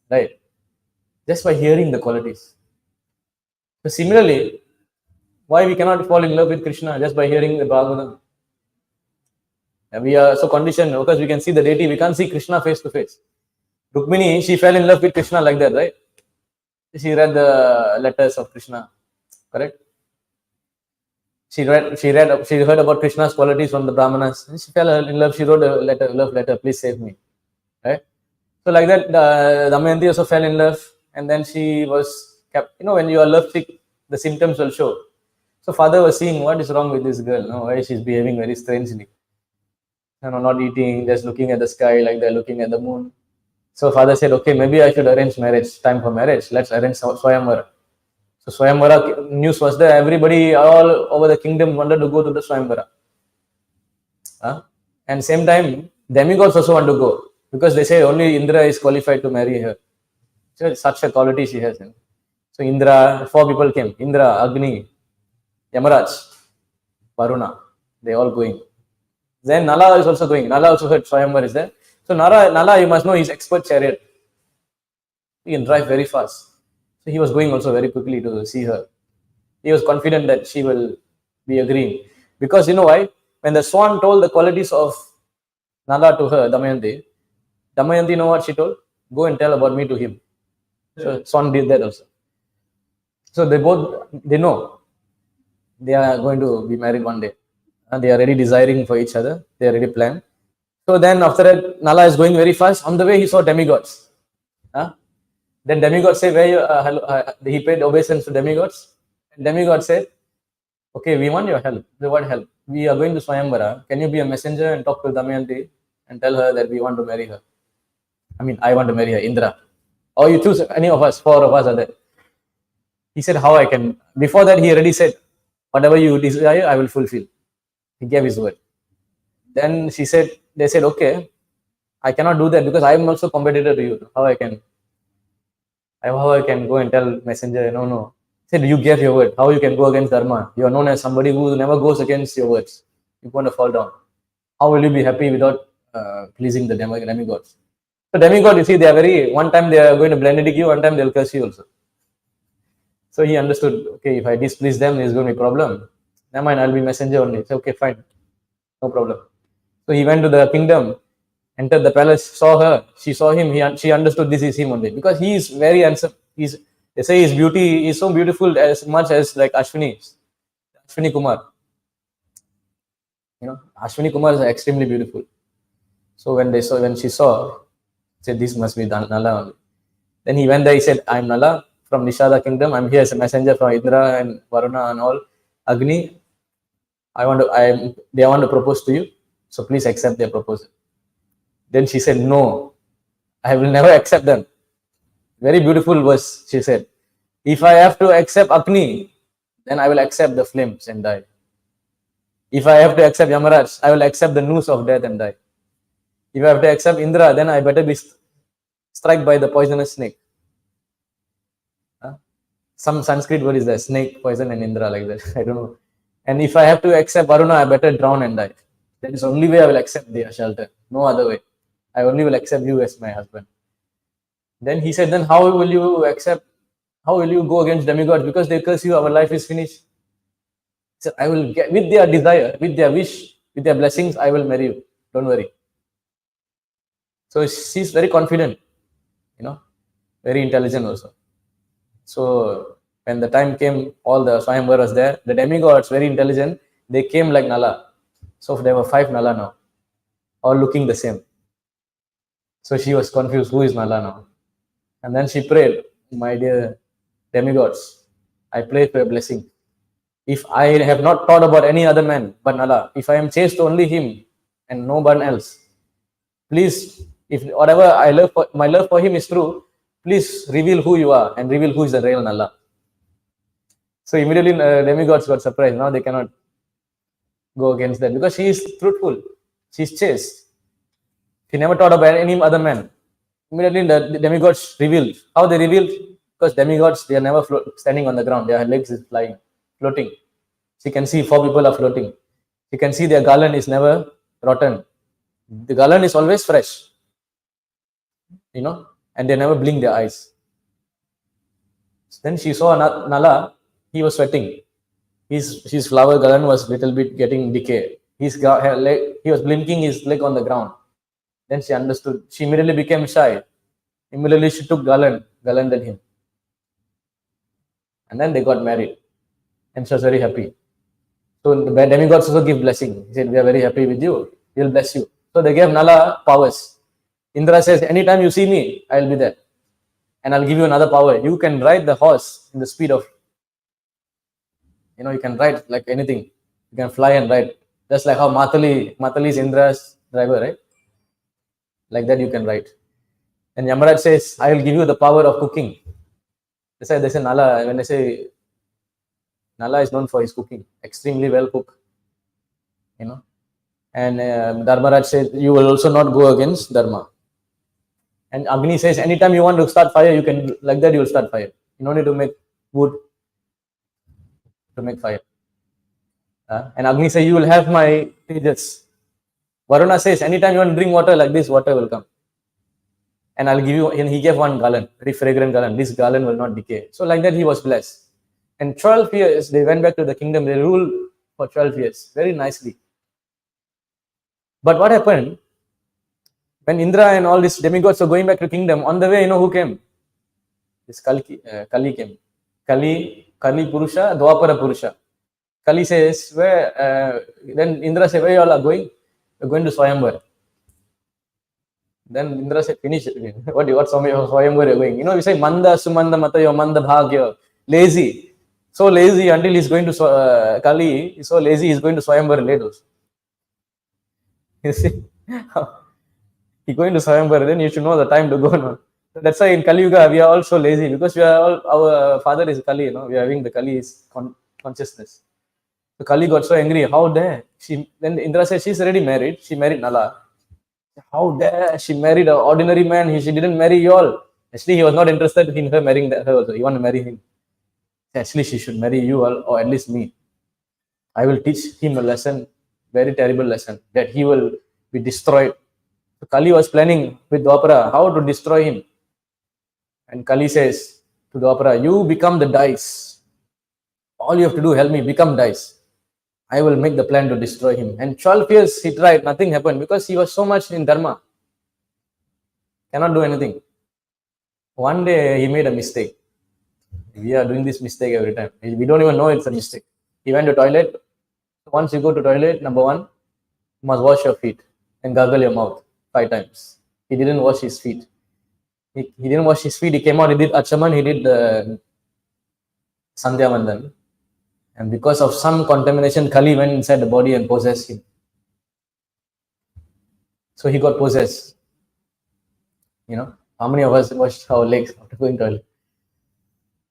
right? Just by hearing the qualities. So similarly, why we cannot fall in love with Krishna just by hearing the Bhagavatam? And we are so conditioned because we can see the deity, we can't see Krishna face to face. Rukmini, she fell in love with Krishna like that, right? She read the letters of Krishna, correct? She heard about Krishna's qualities from the Brahmanas. And she fell in love. She wrote a letter, love letter, please save me, right? So like that, Damayanti also fell in love, and then she was kept. You know, when you are love sick, the symptoms will show. So father was seeing what is wrong with this girl. No, why she's behaving very strangely. You know, not eating, just looking at the sky like they're looking at the moon. So father said, okay, maybe I should arrange marriage. Time for marriage. Let's arrange Swayamvara. So Swayamvara news was there. Everybody all over the kingdom wanted to go to the Swayamvara. And same time, demigods also want to go because they say only Indra is qualified to marry her. So such a quality she has. So Indra, 4 people came. Indra, Agni, Yamaraj, Varuna. They all going. Then Nala is also going. Nala also heard Swayamvar is there. So Nala, you must know, he's expert chariot. He can drive very fast. So he was going also very quickly to see her. He was confident that she will be agreeing. Because you know why? When the swan told the qualities of Nala to her, Damayanti know what she told? Go and tell about me to him. So swan did that also. So they know they are going to be married one day. And they are already desiring for each other. They are already planned. So then after that, Nala is going very fast. On the way, he saw demigods. Then demigods say, where you, he paid obeisance to demigods. And demigods said, okay, we want your help. We want help. We are going to Swayamvara. Can you be a messenger and talk to Damayanti and tell her that we want to marry her? I want to marry her, Indra. Or you choose any of us, 4 of us are there. He said, how I can. Before that, he already said, whatever you desire, I will fulfill. He gave his word. Then they said, okay, I cannot do that because I am also competitor to you. How I can go and tell messenger, no. He said, you gave your word. How you can go against Dharma? You are known as somebody who never goes against your words. You're going to fall down. How will you be happy without pleasing the demigods? So demigods, you see, they are one time they are going to benedict you, one time they'll curse you also. So he understood, okay, if I displease them, there's going to be a problem. Never mind, I'll be messenger only. Say, okay, fine. No problem. So he went to the kingdom, entered the palace, saw her. She saw him. She understood this is him only. Because he is very handsome. They say his beauty is so beautiful as much as like Ashwini Kumar. Ashwini Kumar is extremely beautiful. So when she saw, said, this must be Nala only. Then he went there, he said, I'm Nala from Nishada kingdom. I'm here as a messenger from Indra and Varuna and all. Agni, they want to propose to you. So please accept their proposal. Then she said, no, I will never accept them. Very beautiful verse, she said. If I have to accept Agni, then I will accept the flames and die. If I have to accept Yamaraj, I will accept the noose of death and die. If I have to accept Indra, then I better be struck by the poisonous snake. Some Sanskrit word is there, snake, poison and Indra, like that. I don't know. And if I have to accept Varuna, I better drown and die. That is the only way I will accept their shelter. No other way. I only will accept you as my husband. Then he said, then how will you go against demigods? Because they curse you, our life is finished. He said, I will get, with their desire, with their wish, with their blessings, I will marry you. Don't worry. So she's very confident, very intelligent also. So when the time came, all the Swayamvar was there. The demigods, very intelligent, they came like Nala. So there were 5 Nala now, all looking the same. So she was confused, who is Nala now? And then she prayed, my dear demigods, I pray for your blessing. If I have not thought about any other man but Nala, if I am chased only him and no one else, please, if whatever my love for him is true, please reveal who you are and reveal who is the real Nala. So immediately demigods got surprised. Now they cannot go against that because she is truthful. She's chaste. She never thought about any other man. Immediately the demigods revealed. How they revealed? Because demigods, they are never standing on the ground. Their legs is flying, floating. She can see 4 people are floating. You can see their garland is never rotten. The garland is always fresh, and they never blink their eyes. Then she saw Nala, he was sweating. His flower garland was little bit getting decay. He was blinking his leg on the ground. Then she understood. She immediately became shy. Immediately she took garlanded him. And then they got married. And she was very happy. So the demigods also give blessing. He said, we are very happy with you. We will bless you. So they gave Nala powers. Indra says, anytime you see me, I will be there. And I'll give you another power. You can ride the horse in the speed of, you can ride like anything. You can fly and ride. Just like how Matali is Indra's driver, right? Like that you can ride. And Yamaraj says, I will give you the power of cooking. They say Nala, when they say Nala is known for his cooking, extremely well cook. And Dharmaraj says, you will also not go against Dharma. And Agni says, anytime you want to start fire, you can, like that you will start fire. You don't need to make wood to make fire. And Agni says, you will have my tejas. Varuna says, anytime you want to drink water, like this, water will come. And I'll give you, and he gave one garland, very fragrant garland. This garland will not decay. So like that he was blessed. And 12 years, they went back to the kingdom. They ruled for 12 years, very nicely. But what happened? When Indra and all these demigods were going back to kingdom, on the way, who came? This Kali came. Kali Purusha, Dwapara Purusha. Kali says, then Indra said, where you all are going? We're going to Swayamvar. Then Indra said, finish it again. What Swayamvar you're going? We say, Manda, Sumanda, Matayo, Manda, Bhagya. Lazy. So lazy until he's going to Kali, he's so lazy he's going to Swayamvar late also. You see? He's going to Swayamvar, then you should know the time to go now. So that's why in Kali Yuga we are all so lazy because we are all, our father is Kali, we are having the Kali's consciousness. So Kali got so angry. How dare? Then Indra said she's already married. She married Nala. How dare she married an ordinary man? She didn't marry you all. Actually, he was not interested in her marrying her also. He wanted to marry him. Actually, she should marry you all, or at least me. I will teach him a lesson, very terrible lesson, that he will be destroyed. So Kali was planning with Dwapara how to destroy him. And Kali says to Dwapara, you become the dice. All you have to do, help me become dice. I will make the plan to destroy him. And 12 years he tried, nothing happened because he was so much in Dharma. Cannot do anything. One day he made a mistake. We are doing this mistake every time. We don't even know it's a mistake. He went to toilet. Once you go to toilet, number one, you must wash your feet and gargle your mouth 5 times. He didn't wash his feet. He didn't wash his feet. He came out, he did Achaman, he did the Sandhya Vandan. And because of some contamination, Kali went inside the body and possessed him. So he got possessed. How many of us washed our legs after going to toilet?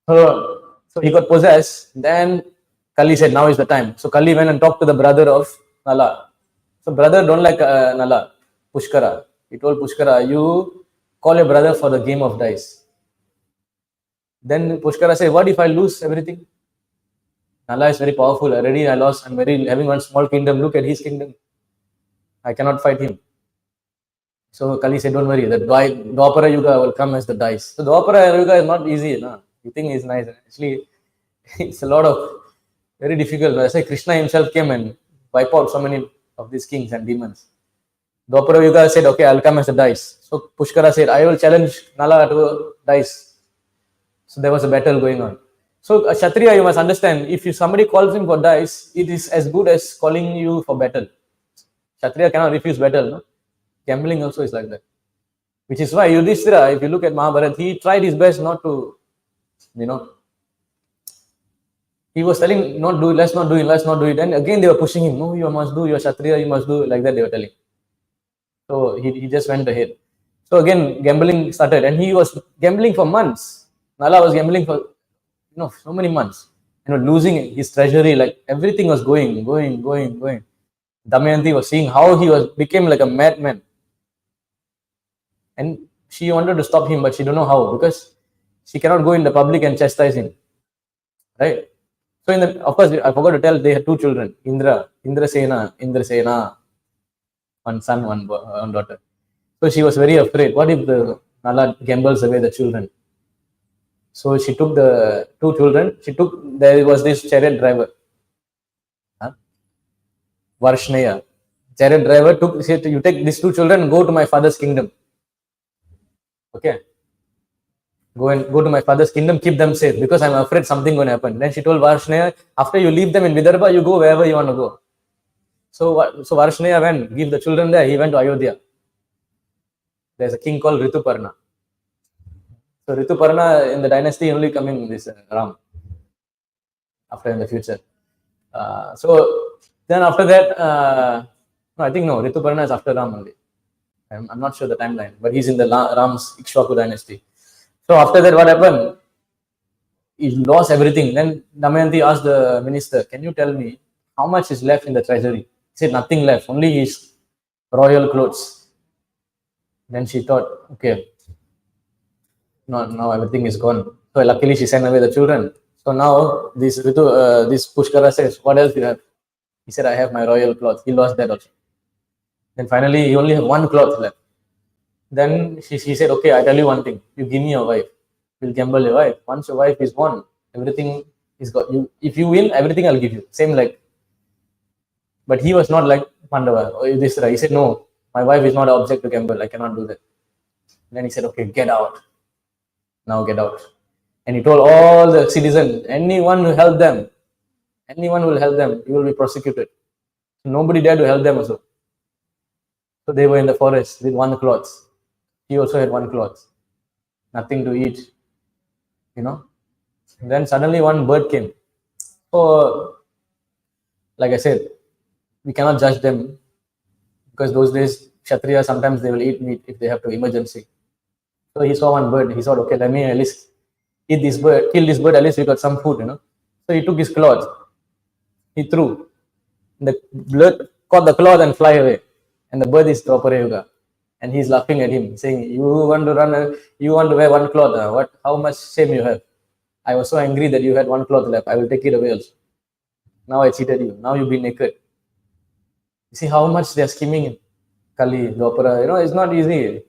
So he got possessed. Then Kali said, now is the time. So Kali went and talked to the brother of Nala. So brother don't like Nala, Pushkara. He told Pushkara, you call your brother for the game of dice. Then Pushkara said, what if I lose everything? Nala is very powerful. Already I lost. I'm having one small kingdom. Look at his kingdom. I cannot fight him. So Kali said, don't worry. The Dwapara Yuga will come as the dice. So Dwapara Yuga is not easy. No? You think it's nice. Actually, it's a lot of very difficult. I say Krishna himself came and wiped out so many of these kings and demons. Dwapara Yuga said, okay, I'll come as the dice. So Pushkara said, I will challenge Nala to dice. So there was a battle going on. So a Kshatriya, you must understand, if somebody calls him for dice, it is as good as calling you for battle. Kshatriya cannot refuse battle. No? Gambling also is like that. Which is why Yudhishthira, if you look at Mahabharata, he tried his best not to, He was telling, not do it, let's not do it, let's not do it. And again, they were pushing him, no, you must do, you're Kshatriya, you must do, like that they were telling. So he just went ahead. So again, gambling started, and he was gambling for months. Nala was gambling for so many months. Losing his treasury, like everything was going. Damayanti was seeing how he was became like a madman, and she wanted to stop him, but she don't know how because she cannot go in the public and chastise him, right? So of course, I forgot to tell they had two children, Indrasena, one son, one daughter. So she was very afraid. What if the Nala gambles away the children? So she took the two children. There was this chariot driver, Varshneya. Chariot driver said, you take these two children and go to my father's kingdom. Okay. Go to my father's kingdom, keep them safe because I'm afraid something going to happen. Then she told Varshneya, after you leave them in Vidarbha, you go wherever you want to go. So Varshneya went, give the children there. He went to Ayodhya. There's a king called Rituparna. So Rituparna in the dynasty only coming this Ram after in the future. So then after that, no, I think no, Rituparna is after Ram only. I'm not sure the timeline, but he's in the Ram's Ikshwaku dynasty. So after that, what happened? He lost everything. Then Damayanti asked the minister, can you tell me how much is left in the treasury? He said, nothing left, only his royal clothes. Then she thought, okay, now everything is gone. So luckily she sent away the children. So now this Pushkara says, what else do you have? He said, I have my royal cloth. He lost that also. Then finally, he only have one cloth left. Then she said, okay, I tell you one thing. You give me your wife. We'll gamble your wife. Once your wife is won, everything is got. If you win, everything I'll give you. Same like. But he was not like Pandava or Yudhishthira. He said, no, my wife is not an object to gamble. I cannot do that. Then he said, okay, get out. Now get out. And he told all the citizens, anyone who help them, you will be prosecuted. So nobody dared to help them also. So they were in the forest with one cloth. He also had one cloth. Nothing to eat. Then suddenly one bird came. So, like I said, we cannot judge them because those days, Kshatriya, sometimes they will eat meat if they have to emergency. So he saw one bird. He thought, okay, let me at least eat this bird, kill this bird, at least we got some food, So he took his cloth. He threw. The bird caught the cloth and fly away. And the bird is Draupadi, and he's laughing at him, saying, you want to wear one cloth, how much shame you have? I was so angry that you had one cloth left. I will take it away also. Now I cheated you. Now you'll be naked. You see how much they're scheming in Kali, Dwapara, it's not easy.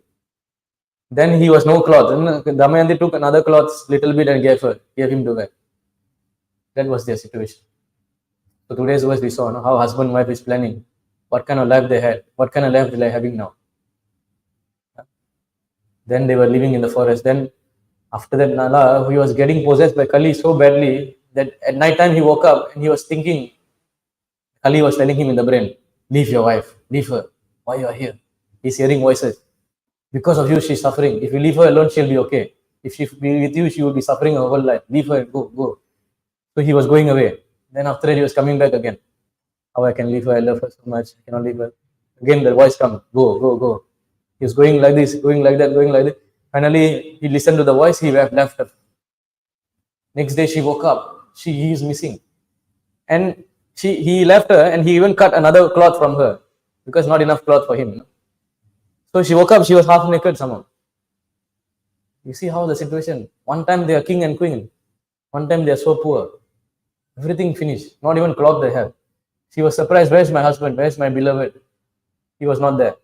Then he was no cloth. Then Damayanti took another cloth, little bit, and gave him to wear. That was their situation. So today's verse we saw how husband and wife is planning. What kind of life they had, what kind of life they are having now. Then they were living in the forest. Then after that, Nala, he was getting possessed by Kali so badly that at night time he woke up and he was thinking, Kali was telling him in the brain, leave your wife, leave her. Why you are here? He's hearing voices. Because of you, she's suffering. If you leave her alone, she'll be okay. If she be with you, she will be suffering her whole life. Leave her and go. So he was going away. Then after that, he was coming back again. How I can leave her? I love her so much. I cannot leave her. Again, the voice comes. Go. He was going like this, going like that. Finally, he listened to the voice. He left her. Next day, she woke up. He is missing. And he left her and he even cut another cloth from her because not enough cloth for him. So she woke up. She was half naked somehow. You see how the situation. One time they are king and queen. One time they are so poor. Everything finished. Not even cloth they have. She was surprised. Where's my husband? Where's my beloved? He was not there.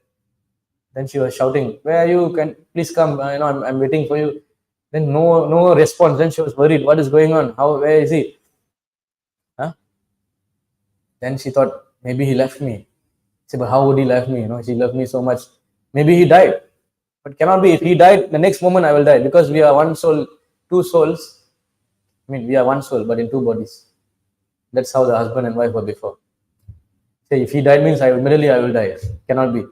Then she was shouting, where are you? Please come. I'm waiting for you. Then no response. Then she was worried. What is going on? Where is he? Then she thought, maybe he left me. She said, but how would he left me? She loved me so much. Maybe he died. But cannot be. If he died, the next moment I will die because we are one soul, two souls. We are one soul, but in two bodies. That's how the husband and wife were before. Say, if he died means immediately I will die. Cannot be.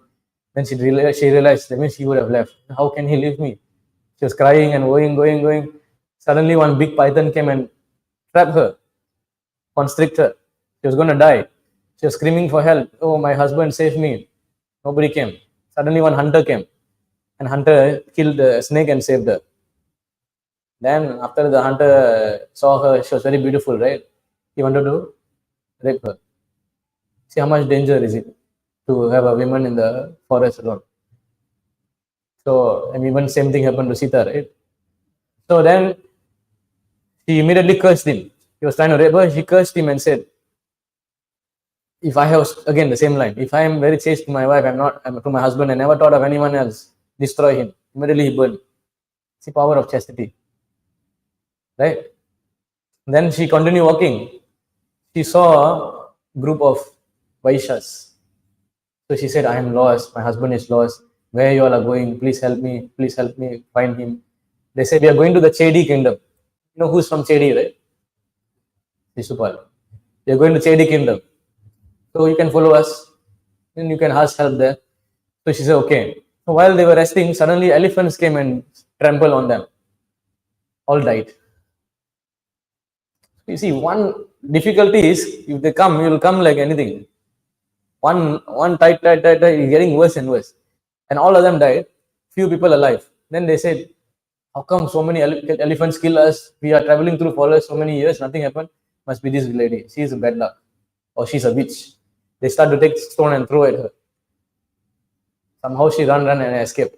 Then she realized that means he would have left. How can he leave me? She was crying and going. Suddenly one big python came and trapped her. constrict her. She was going to die. She was screaming for help. Oh, my husband, save me. Nobody came. Suddenly, one hunter came, and hunter killed the snake and saved her. Then, after the hunter saw her, she was very beautiful, right? He wanted to rape her. See how much danger is it to have a woman in the forest alone. So, and even same thing happened to Sita, right? So then she immediately cursed him. He was trying to rape her. She cursed him and said, if I have, again the same line, if I am very chaste to my wife, I'm to my husband, I never thought of anyone else, destroy him. Immediately he burned. It's the power of chastity. Right? Then she continued walking. She saw a group of Vaishyas. So she said, I am lost. My husband is lost. Where you all are going? Please help me. Please help me find him. They said, we are going to the Chedi kingdom. You know who's from Chedi, right? Shishupal. We are going to Chedi kingdom. So you can follow us. And you can ask help there. So she said, okay. So while they were resting, suddenly elephants came and trampled on them. All died. You see, one difficulty is if they come, you will come like anything. One tight, is getting worse and worse. And all of them died. Few people alive. Then they said, how come so many elephants kill us? We are traveling through forests so many years, nothing happened. Must be this lady. She is a bad luck. Or she's a witch. They start to take stone and throw at her. Somehow she run and escape.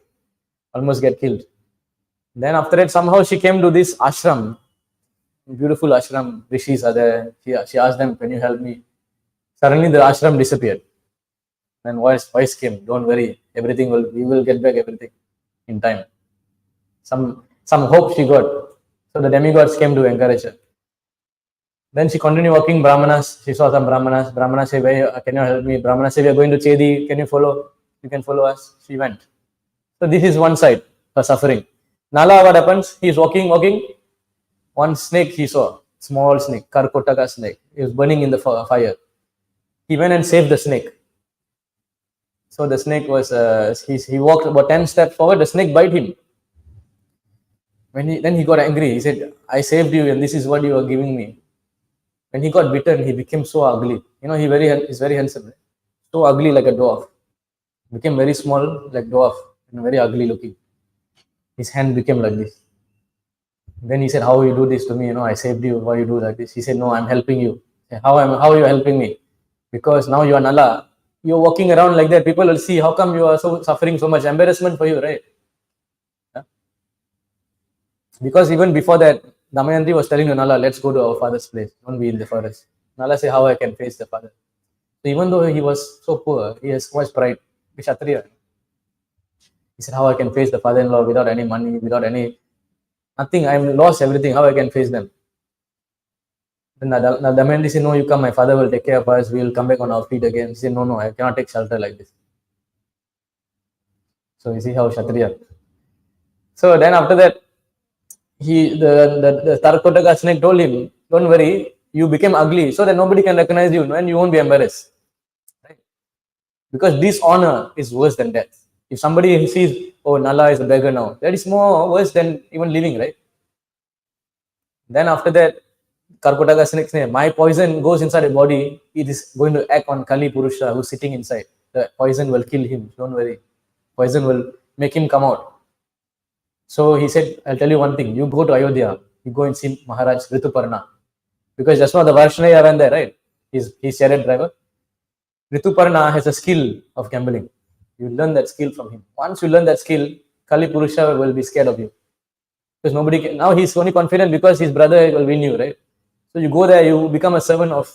Almost get killed. Then after that, somehow she came to this ashram. Beautiful ashram. Rishis are there. She asked them, can you help me? Suddenly the ashram disappeared. Then voice came, don't worry, we will get back everything in time. Some hope she got. So the demigods came to encourage her. Then she continued walking. Brahmanas, she saw some Brahmanas. Brahmanas said, can you help me? Brahmanas said, we are going to Chedi. Can you follow? You can follow us. She went. So this is one side, her suffering. Nala, what happens? He is walking. One snake he saw, small snake, Karkotaka snake. He was burning in the fire. He went and saved the snake. So the snake was, he walked about 10 steps forward, the snake bite him. Then he got angry. He said, I saved you and this is what you are giving me. When he got bitten, he became so ugly. You know, he's very handsome. Right? So ugly like a dwarf. Became very small like dwarf and very ugly looking. His hand became like this. Then he said, how you do this to me? You know, I saved you. Why you do like this? He said, no, I'm helping you. Said, how are you helping me? Because now you are Nala. You're walking around like that. People will see, how come you are so suffering so much? Embarrassment for you, right? Yeah? Because even before that, Damayanti was telling to Nala, let's go to our father's place. Don't be in the forest. Nala said, how I can face the father? So even though he was so poor, he has so much pride. Kshatriya. He said, how I can face the father-in-law without any money, without any nothing. I'm lost everything. How I can face them? Then Damayanti said, no, you come. My father will take care of us. We will come back on our feet again. He said, no, I cannot take shelter like this. So you see how Kshatriya. So then after that, the Tarakotaka snake told him, don't worry, you became ugly so that nobody can recognize you and you won't be embarrassed. Right? Because dishonor is worse than death. If somebody sees, oh, Nala is a beggar now, that is more worse than even living, right? Then after that, Karkotaka snake's name, my poison goes inside the body, it is going to act on Kali Purusha who's sitting inside. The poison will kill him, don't worry. Poison will make him come out. So he said, I'll tell you one thing, you go to Ayodhya, you go and see Maharaj Rituparna. Because just now the Varshnaya went there, right? He's chariot driver. Rituparna has a skill of gambling. You learn that skill from him. Once you learn that skill, Kali Purusha will be scared of you. Because nobody can, now he's only confident because his brother will win you, right? So you go there, you become a servant of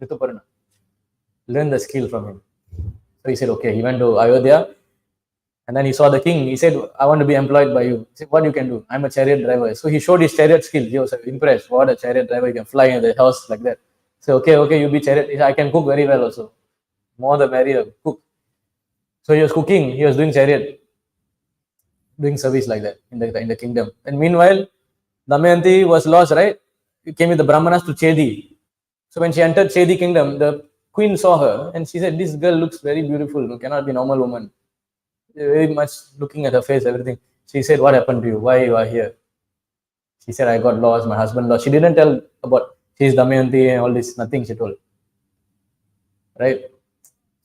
Rituparna. Learn the skill from him. So he said, okay, he went to Ayodhya and then he saw the king. He said, I want to be employed by you. He said, what you can do? I'm a chariot driver. So he showed his chariot skill. He was impressed. What a chariot driver, you can fly in the house like that. So okay, you be chariot. He said, I can cook very well also. More the merrier, cook. So he was cooking, he was doing chariot, doing service like that in the kingdom. And meanwhile, Damayanti was lost, right? He came with the Brahmanas to Chedi. So when she entered Chedi kingdom, the queen saw her and she said, this girl looks very beautiful, cannot be a normal woman. Very much looking at her face, everything. She said, what happened to you? Why you are here? She said, I got lost, my husband lost. She didn't tell about She's Damayanti and all this, nothing she told. Right?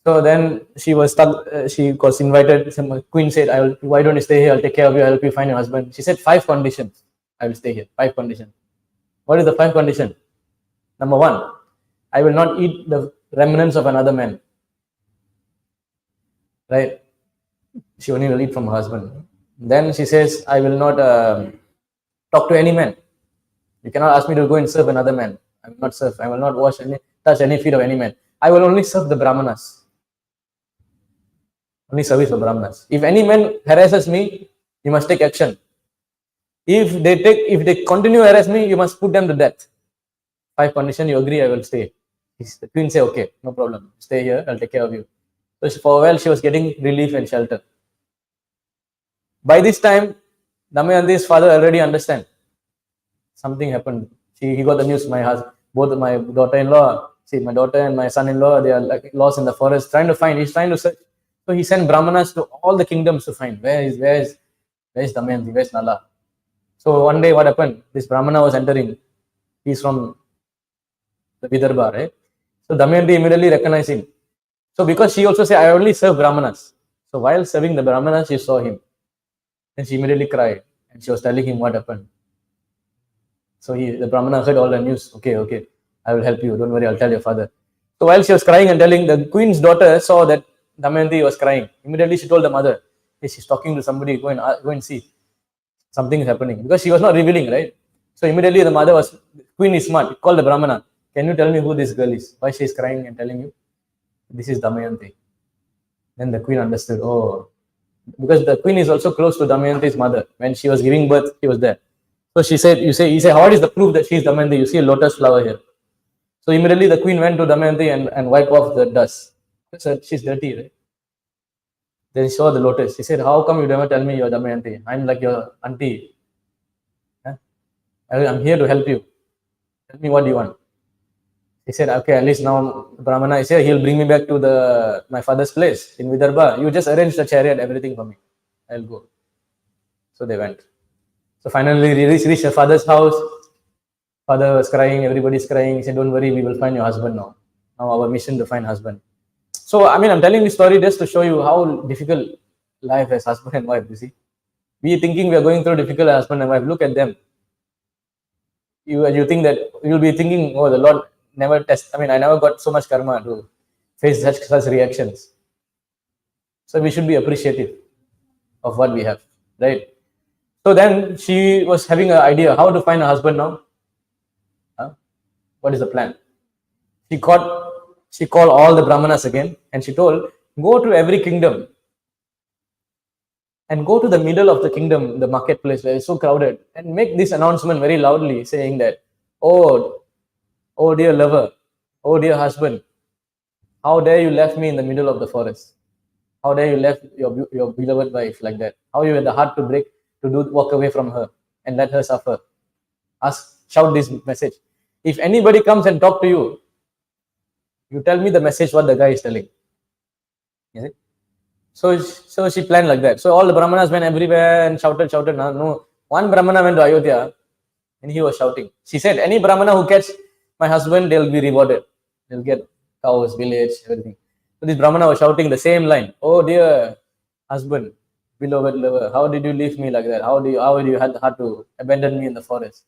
So then she was stuck. She was invited. Some queen said, Why don't you stay here? I'll take care of you. I'll help you find your husband." She said, "5 conditions. I will stay here. 5 conditions." What is the 5 condition? Number 1, I will not eat the remnants of another man. Right? She only will eat from her husband. Then she says, "I will not talk to any man. You cannot ask me to go and serve another man. I will not serve. I will not touch any feet of any man. I will only serve the brahmanas. Only service for brahmanas. If any man harasses me, you must take action. If they continue to harass me, you must put them to death. 5 conditions. You agree? I will stay." The queen say, "Okay, no problem. Stay here. I'll take care of you." So for a while, she was getting relief and shelter. By this time, Damayanti's father already understand something happened. He got the news. Both my daughter-in-law, my daughter and my son-in-law, they are like lost in the forest, trying to find. He's trying to search. So he sent brahmanas to all the kingdoms to find where is Damayanti, where's Nala. So one day, what happened? This brahmana was entering. He's from the Vidarbha, right? So Damayanti immediately recognized him. So because she also said, "I only serve brahmanas." So while serving the brahmanas, she saw him. Then she immediately cried, and she was telling him what happened. So the brahmana heard all the news. Okay, I will help you. Don't worry, I'll tell your father. So while she was crying and telling, the queen's daughter saw that Damayanti was crying. Immediately she told the mother, "Hey, she's talking to somebody. Go and see. Something is happening." Because she was not revealing, right? So immediately the queen is smart. Called the brahmana. "Can you tell me who this girl is? Why she is crying and telling you? This is Damayanti." Then the queen understood. Oh, because the queen is also close to Damayanti's mother. When she was giving birth, she was there. So he said, "What is the proof that she is Damayanti? You see a lotus flower here." So immediately the queen went to Damayanti and wiped off the dust. She said, "She's dirty, right?" Then she saw the lotus. She said, "How come you never tell me you're Damayanti? I'm like your auntie. Huh? I'm here to help you. Tell me what you want." He said, "Okay, at least now Brahmana is here. He'll bring me back to my father's place in Vidarbha. You just arrange the chariot, everything for me. I'll go." So they went. So finally, they reached her father's house. Father was crying. Everybody's crying. He said, "Don't worry, we will find your husband now. Now our mission to find husband." So, I'm telling this story just to show you how difficult life as husband and wife, you see. We thinking we are going through difficult husband and wife. Look at them. You think that you'll be thinking, "Oh, the Lord never test. I never got so much karma to face such reactions." So we should be appreciative of what we have, right? So then she was having an idea how to find a husband now. What is the plan? She called all the brahmanas again, and she told, "Go to every kingdom and go to the middle of the kingdom, the marketplace where it's so crowded, and make this announcement very loudly, saying that, oh dear lover, oh dear husband, how dare you left me in the middle of the forest? How dare you left your beloved wife like that? How you had the heart to walk away from her and let her suffer? Shout this message. If anybody comes and talk to you, you tell me the message what the guy is telling." Is it? So she planned like that. So all the brahmanas went everywhere and shouted. No, one brahmana went to Ayodhya and he was shouting. She said, "Any brahmana who catch my husband, they'll be rewarded. They'll get cows, village, everything." So this brahmana was shouting the same line. "Oh dear husband, beloved lover, how did you leave me like that? How did you had the heart to abandon me in the forest?"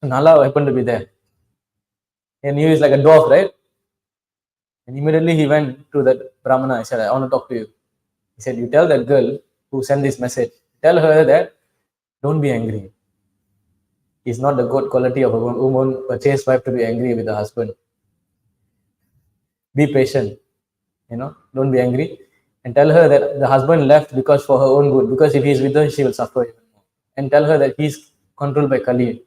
So Nala happened to be there. And he was like a dwarf, right? And immediately he went to that brahmana. He said, "I want to talk to you." He said, "You tell that girl who sent this message, tell her that don't be angry. It's not the good quality of a chaste wife to be angry with the husband. Be patient, don't be angry. And tell her that the husband left because for her own good, because if he's with her, she will suffer even more. And tell her that he's controlled by Kali.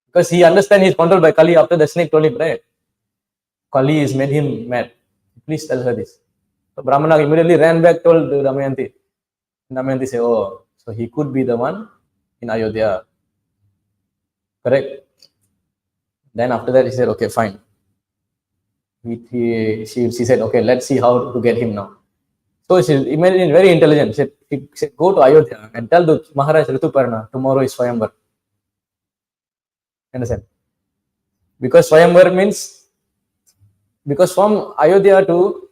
Because he understands he's controlled by Kali after the snake told him, right? Kali has made him mad. Please tell her this." So Brahmana immediately ran back, told Damayanti. Damayanti said, "Oh, so he could be the one in Ayodhya." Correct? Then after that, he said, "Okay, fine." She said, "Okay, let's see how to get him now." So she immediately very intelligent. She said, "Go to Ayodhya and tell the Maharaj Rituparna tomorrow is Swayamvar." Understand? Because Swayamvar means, because from Ayodhya to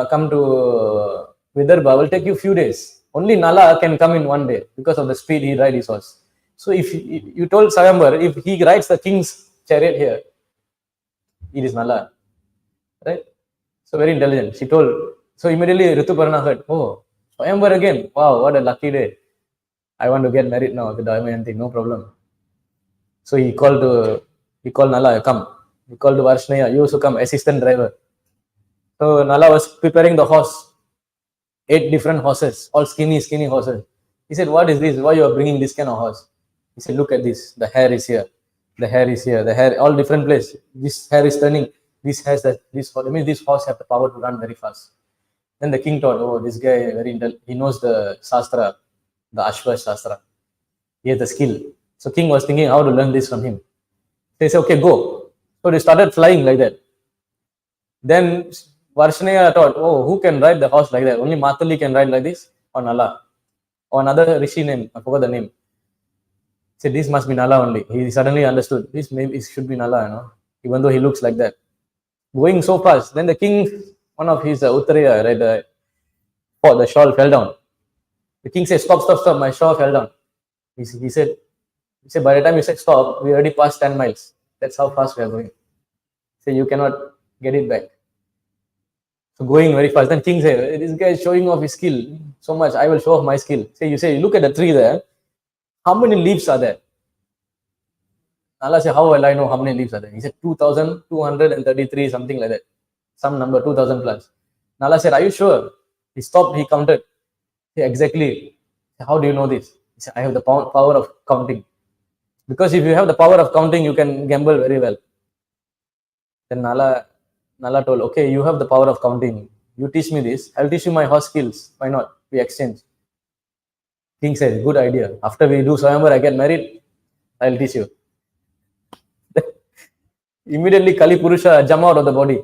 come to Vidarbha will take you few days. Only Nala can come in one day because of the speed he ride his horse. So if you told Swayamvar, if he rides the king's chariot here, it is Nala, right? So very intelligent. She told. So immediately Rituparna heard, oh, Swayamvar again. Wow, what a lucky day. I want to get married now with Damayanti, no problem. So he called Nala, come. He called to Varshnaya, you also come, assistant driver. So Nala was preparing the horse, 8 different horses, all skinny horses. He said, what is this? Why you are bringing this kind of horse? He said, look at this. The hair is here. The hair is here. The hair, all different place. This hair is turning. This has that. This I mean, this horse have the power to run very fast. Then the king thought, oh, this guy very he knows the Shastra, the Ashwa Shastra. He has the skill. So king was thinking how to learn this from him. They said, okay, go. So they started flying like that. Then Varshnaya thought, oh, who can ride the horse like that? Only Matali can ride like this, or Nala. Or another Rishi name, I forgot the name. He said, this must be Nala only. He suddenly understood, this maybe it should be Nala, even though he looks like that. Going so fast. Then the king, one of his Uttaraya, right, the shawl fell down. The king said, stop, my shawl fell down. He said, by the time you said stop, we already passed 10 miles. That's how fast we are going. So you cannot get it back. So going very fast. Then king said, this guy is showing off his skill so much. I will show off my skill. You say, look at the tree there. How many leaves are there? Nala said, how will I know how many leaves are there? He said, 2,233, something like that. Some number, 2,000 plus. Nala said, are you sure? He stopped, he counted. He said, exactly. How do you know this? He said, I have the power of counting. Because if you have the power of counting, you can gamble very well. Then Nala told, okay, you have the power of counting. You teach me this. I'll teach you my horse skills. Why not? We exchange. King said, good idea. After we do Swayamvar, I get married, I'll teach you. Immediately Kali Purusha jumped out of the body.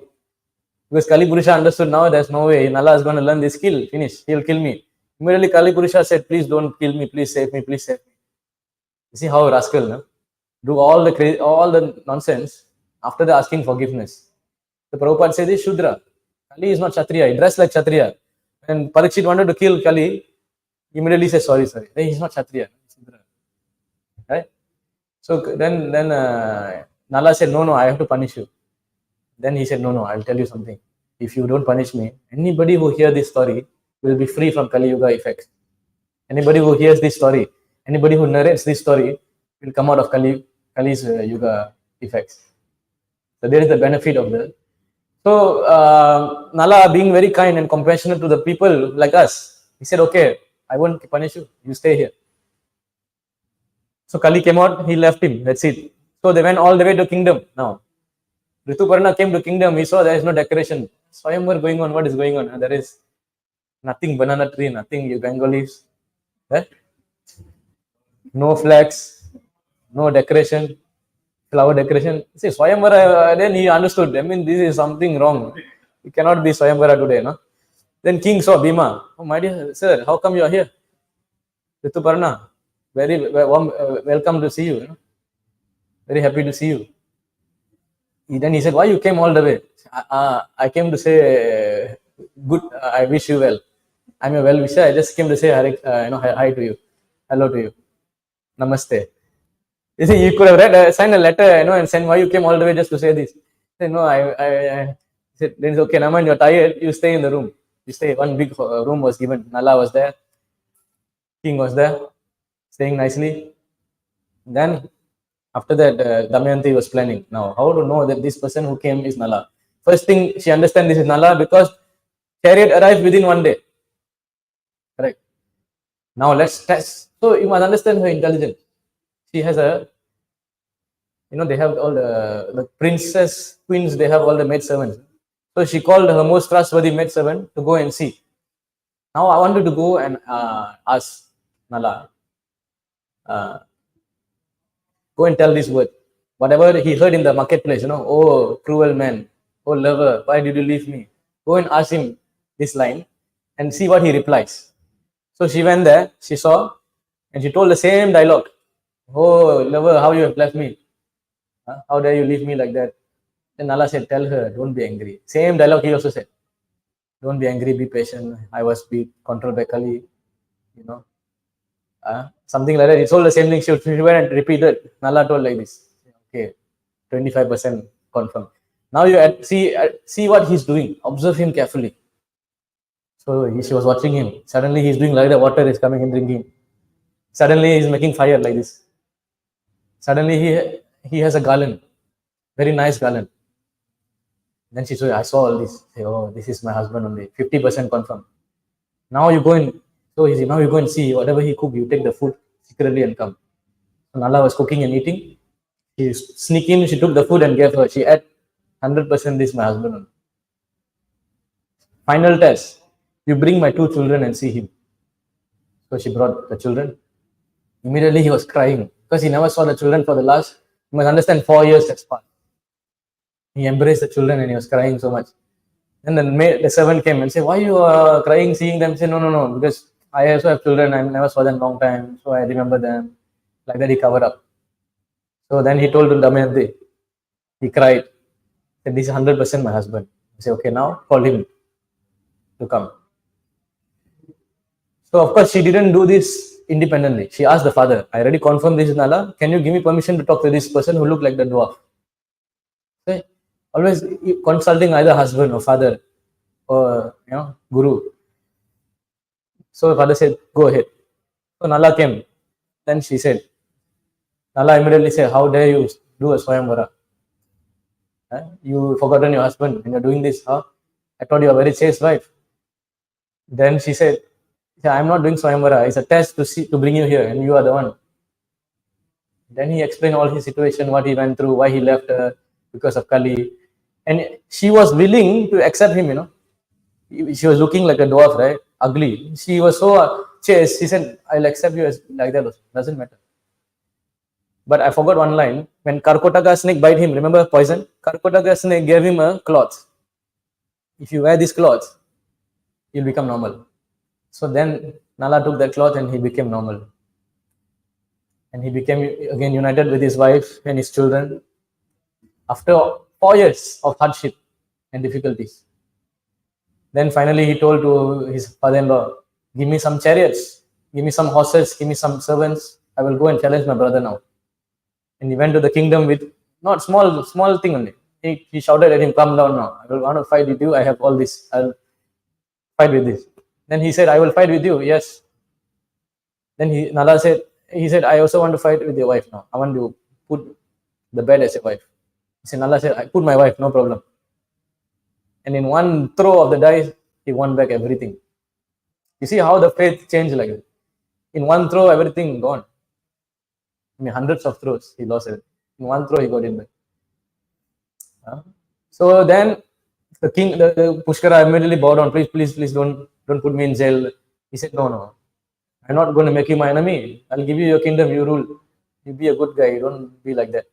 Because Kali Purusha understood now there's no way. Nala is going to learn this skill. Finish. He'll kill me. Immediately Kali Purusha said, please don't kill me. Please save me. Please save me. You see how rascal, no? Do all the nonsense after the asking forgiveness. The Prabhupada says this Shudra. Kali is not Kshatriya. He dressed like Kshatriya. And Parikshit wanted to kill Kali. Immediately says, sorry. He's not Kshatriya. Shudra. Right? So then Nala said, no, I have to punish you. Then he said, no, I'll tell you something. If you don't punish me, anybody who hears this story will be free from Kali Yuga effects. Anybody who hears this story, anybody who narrates this story will come out of Kali's Yuga effects. So there is the benefit of that. So Nala, being very kind and compassionate to the people like us, he said, okay, I won't punish you. You stay here. So Kali came out, he left him. That's it. So they went all the way to kingdom now. Rituparna came to kingdom. He saw there is no decoration. Swayamvar going on. What is going on? There is nothing banana tree, nothing mango leaves. Right? No flags, no decoration, flower decoration. See, Swayamvara, then he understood. I mean, this is something wrong. It cannot be Swayamvara today, no? Then king saw Bhima. Oh, my dear sir, how come you are here? Rituparna, very warm, welcome to see you. Very happy to see you. Then he said, why you came all the way? I came to say, good, I wish you well. I'm a well-wisher. I just came to say hi to you. Hello to you. Namaste. You see, you could have signed a letter, and send why you came all the way just to say this. He said, no, I said, then it's okay, Naman, you're tired, you stay in the room. You stay, one big room was given. Nala was there. King was there, staying nicely. Then, after that, Damayanti was planning. Now, how to know that this person who came is Nala? First thing, she understands this is Nala because chariot arrived within one day. Correct. Now, let's test. So, you must understand her intelligence. She has they have all the princess, queens, they have all the maid servants. So, she called her most trustworthy maid servant to go and see. Now, I wanted to go and ask Nala, go and tell this word. Whatever he heard in the marketplace, oh, cruel man, oh, lover, why did you leave me? Go and ask him this line and see what he replies. So she went there, she saw, and she told the same dialogue. Oh, lover, how you have left me? Huh? How dare you leave me like that? Then Allah said, tell her, don't be angry. Same dialogue he also said. Don't be angry, be patient. I was be controlled by Kali, you know. Something like that. He told the same thing. She went and repeated. Nala told like this. Okay, 25% confirm. Now you see what he's doing. Observe him carefully. So she was watching him. Suddenly he's doing like the water is coming and drinking. Suddenly he's making fire like this. Suddenly he has a garland, very nice garland. Then she said, I saw all this. Say, oh, this is my husband only. 50% confirm. Now you go and now you go and see whatever he cook, you take the food secretly and come. So Nala was cooking and eating. She sneak in, she took the food and gave her. She ate 100% this my husband only. Final test. You bring my two children and see him. So she brought the children. Immediately he was crying because he never saw the children for the last, you must understand, 4 years has passed. He embraced the children and he was crying so much. And then the servant came and said, why you are crying seeing them? Say, no, because I also have children. I never saw them long time. So I remember them. Like that he covered up. So then he told Damayanti, he cried, said, this is 100% my husband. He said, okay, now call him to come. So of course she didn't do this independently. She asked the father, I already confirmed this is Nala. Can you give me permission to talk to this person who looked like the dwarf? Okay. Always consulting either husband or father or guru. So the father said, go ahead. So Nala came. Then she said, Nala immediately said, how dare you do a Swayamvara? You forgotten your husband when you're doing this. Huh? I thought you are a very chaste wife. Then she said, I'm not doing Swayamvara. It's a test to bring you here and you are the one. Then he explained all his situation, what he went through, why he left her because of Kali. And she was willing to accept him, She was looking like a dwarf, right? Ugly. She was so chaste. She said, I'll accept you as like that also. Doesn't matter. But I forgot one line. When Karkotaka snake bite him, remember poison? Karkotaka snake gave him a cloth. If you wear this cloth, you'll become normal. So then Nala took that cloth and he became normal. And he became again united with his wife and his children after 4 years of hardship and difficulties. Then finally he told to his father-in-law, give me some chariots, give me some horses, give me some servants. I will go and challenge my brother now. And he went to the kingdom with not small thing only. He shouted at him, come down now. I will want to fight with you. I have all this. I'll fight with this. Then he said, I will fight with you. Yes. Then Nala said, I also want to fight with your wife now. I want to put the bed as a wife. He said, Nala said, I put my wife, no problem. And in one throw of the dice, he won back everything. You see how the faith changed like that. In one throw, everything gone. I mean, hundreds of throws, he lost it. In one throw, he got it back. So then the king, the Pushkara immediately bowed down. Please, don't put me in jail. He said, no. I'm not going to make you my enemy. I'll give you your kingdom. You rule. You be a good guy. Don't be like that.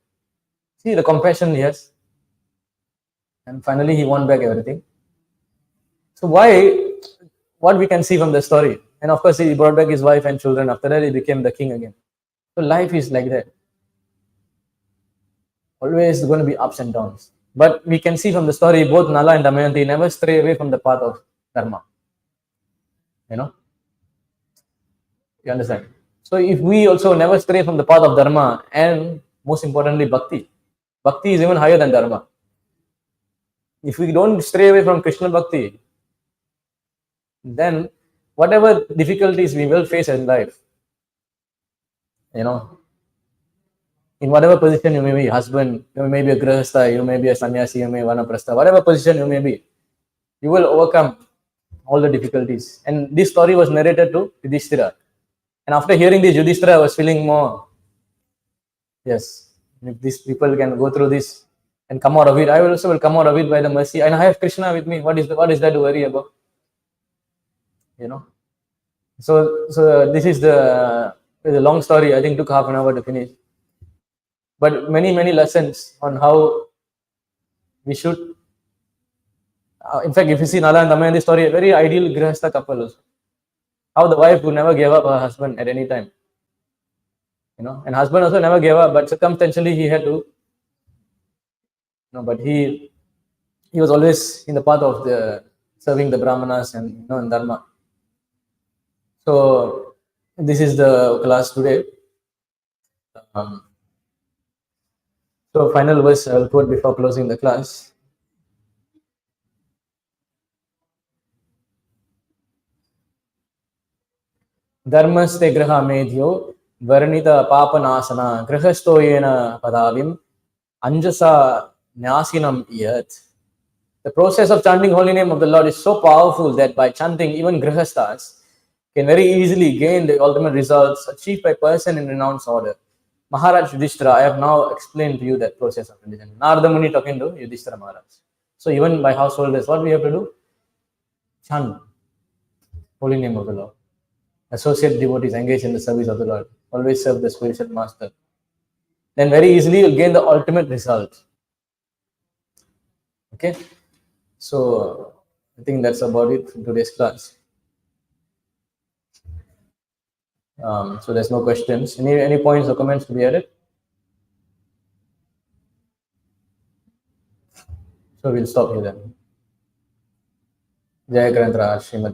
See the compassion he has. And finally, he won back everything. So what we can see from the story? And of course, he brought back his wife and children. After that, he became the king again. So life is like that. Always going to be ups and downs. But we can see from the story, both Nala and Damayanti never stray away from the path of Dharma. You understand? So if we also never stray from the path of Dharma and most importantly, Bhakti. Bhakti is even higher than Dharma. If we don't stray away from Krishna Bhakti, then whatever difficulties we will face in life, in whatever position you may be, husband, you may be a grahastha, you may be a sannyasi, you may be vanaprastha, whatever position you may be, you will overcome all the difficulties. And this story was narrated to Yudhishthira. And after hearing this, Yudhishthira was feeling more, yes, if these people can go through this and come out of it, I also will come out of it by the mercy. And I have Krishna with me. What is that to worry about? So this is the long story. I think took half an hour to finish. But many lessons on how we should. In fact, if you see Nala and Damayanti story, a very ideal grihastha couple also. How the wife would never give up her husband at any time. And husband also never gave up, but circumstantially he had to No, but he was always in the path of the serving the brahmanas and in dharma. So this is the class today. So final verse I will quote before closing the class. Dharmaste graha medhyo varnita papanasana grahasto yena padavim anjasa nyasinam yat. The process of chanting holy name of the Lord is so powerful that by chanting, even grihastas can very easily gain the ultimate results achieved by person in renounced order. Maharaj Yudhishthira, I have now explained to you that process of religion. Narada Muni talking to Yudhishthira Maharaj. So even by householders, what we have to do? Chant holy name of the Lord. Associate devotees engage in the service of the Lord. Always serve the spiritual master. Then very easily you'll gain the ultimate result. Okay? So I think that's about it in today's class. So there's no questions. Any points or comments to be added? So we'll stop here then. Jai Granth Raj Srimad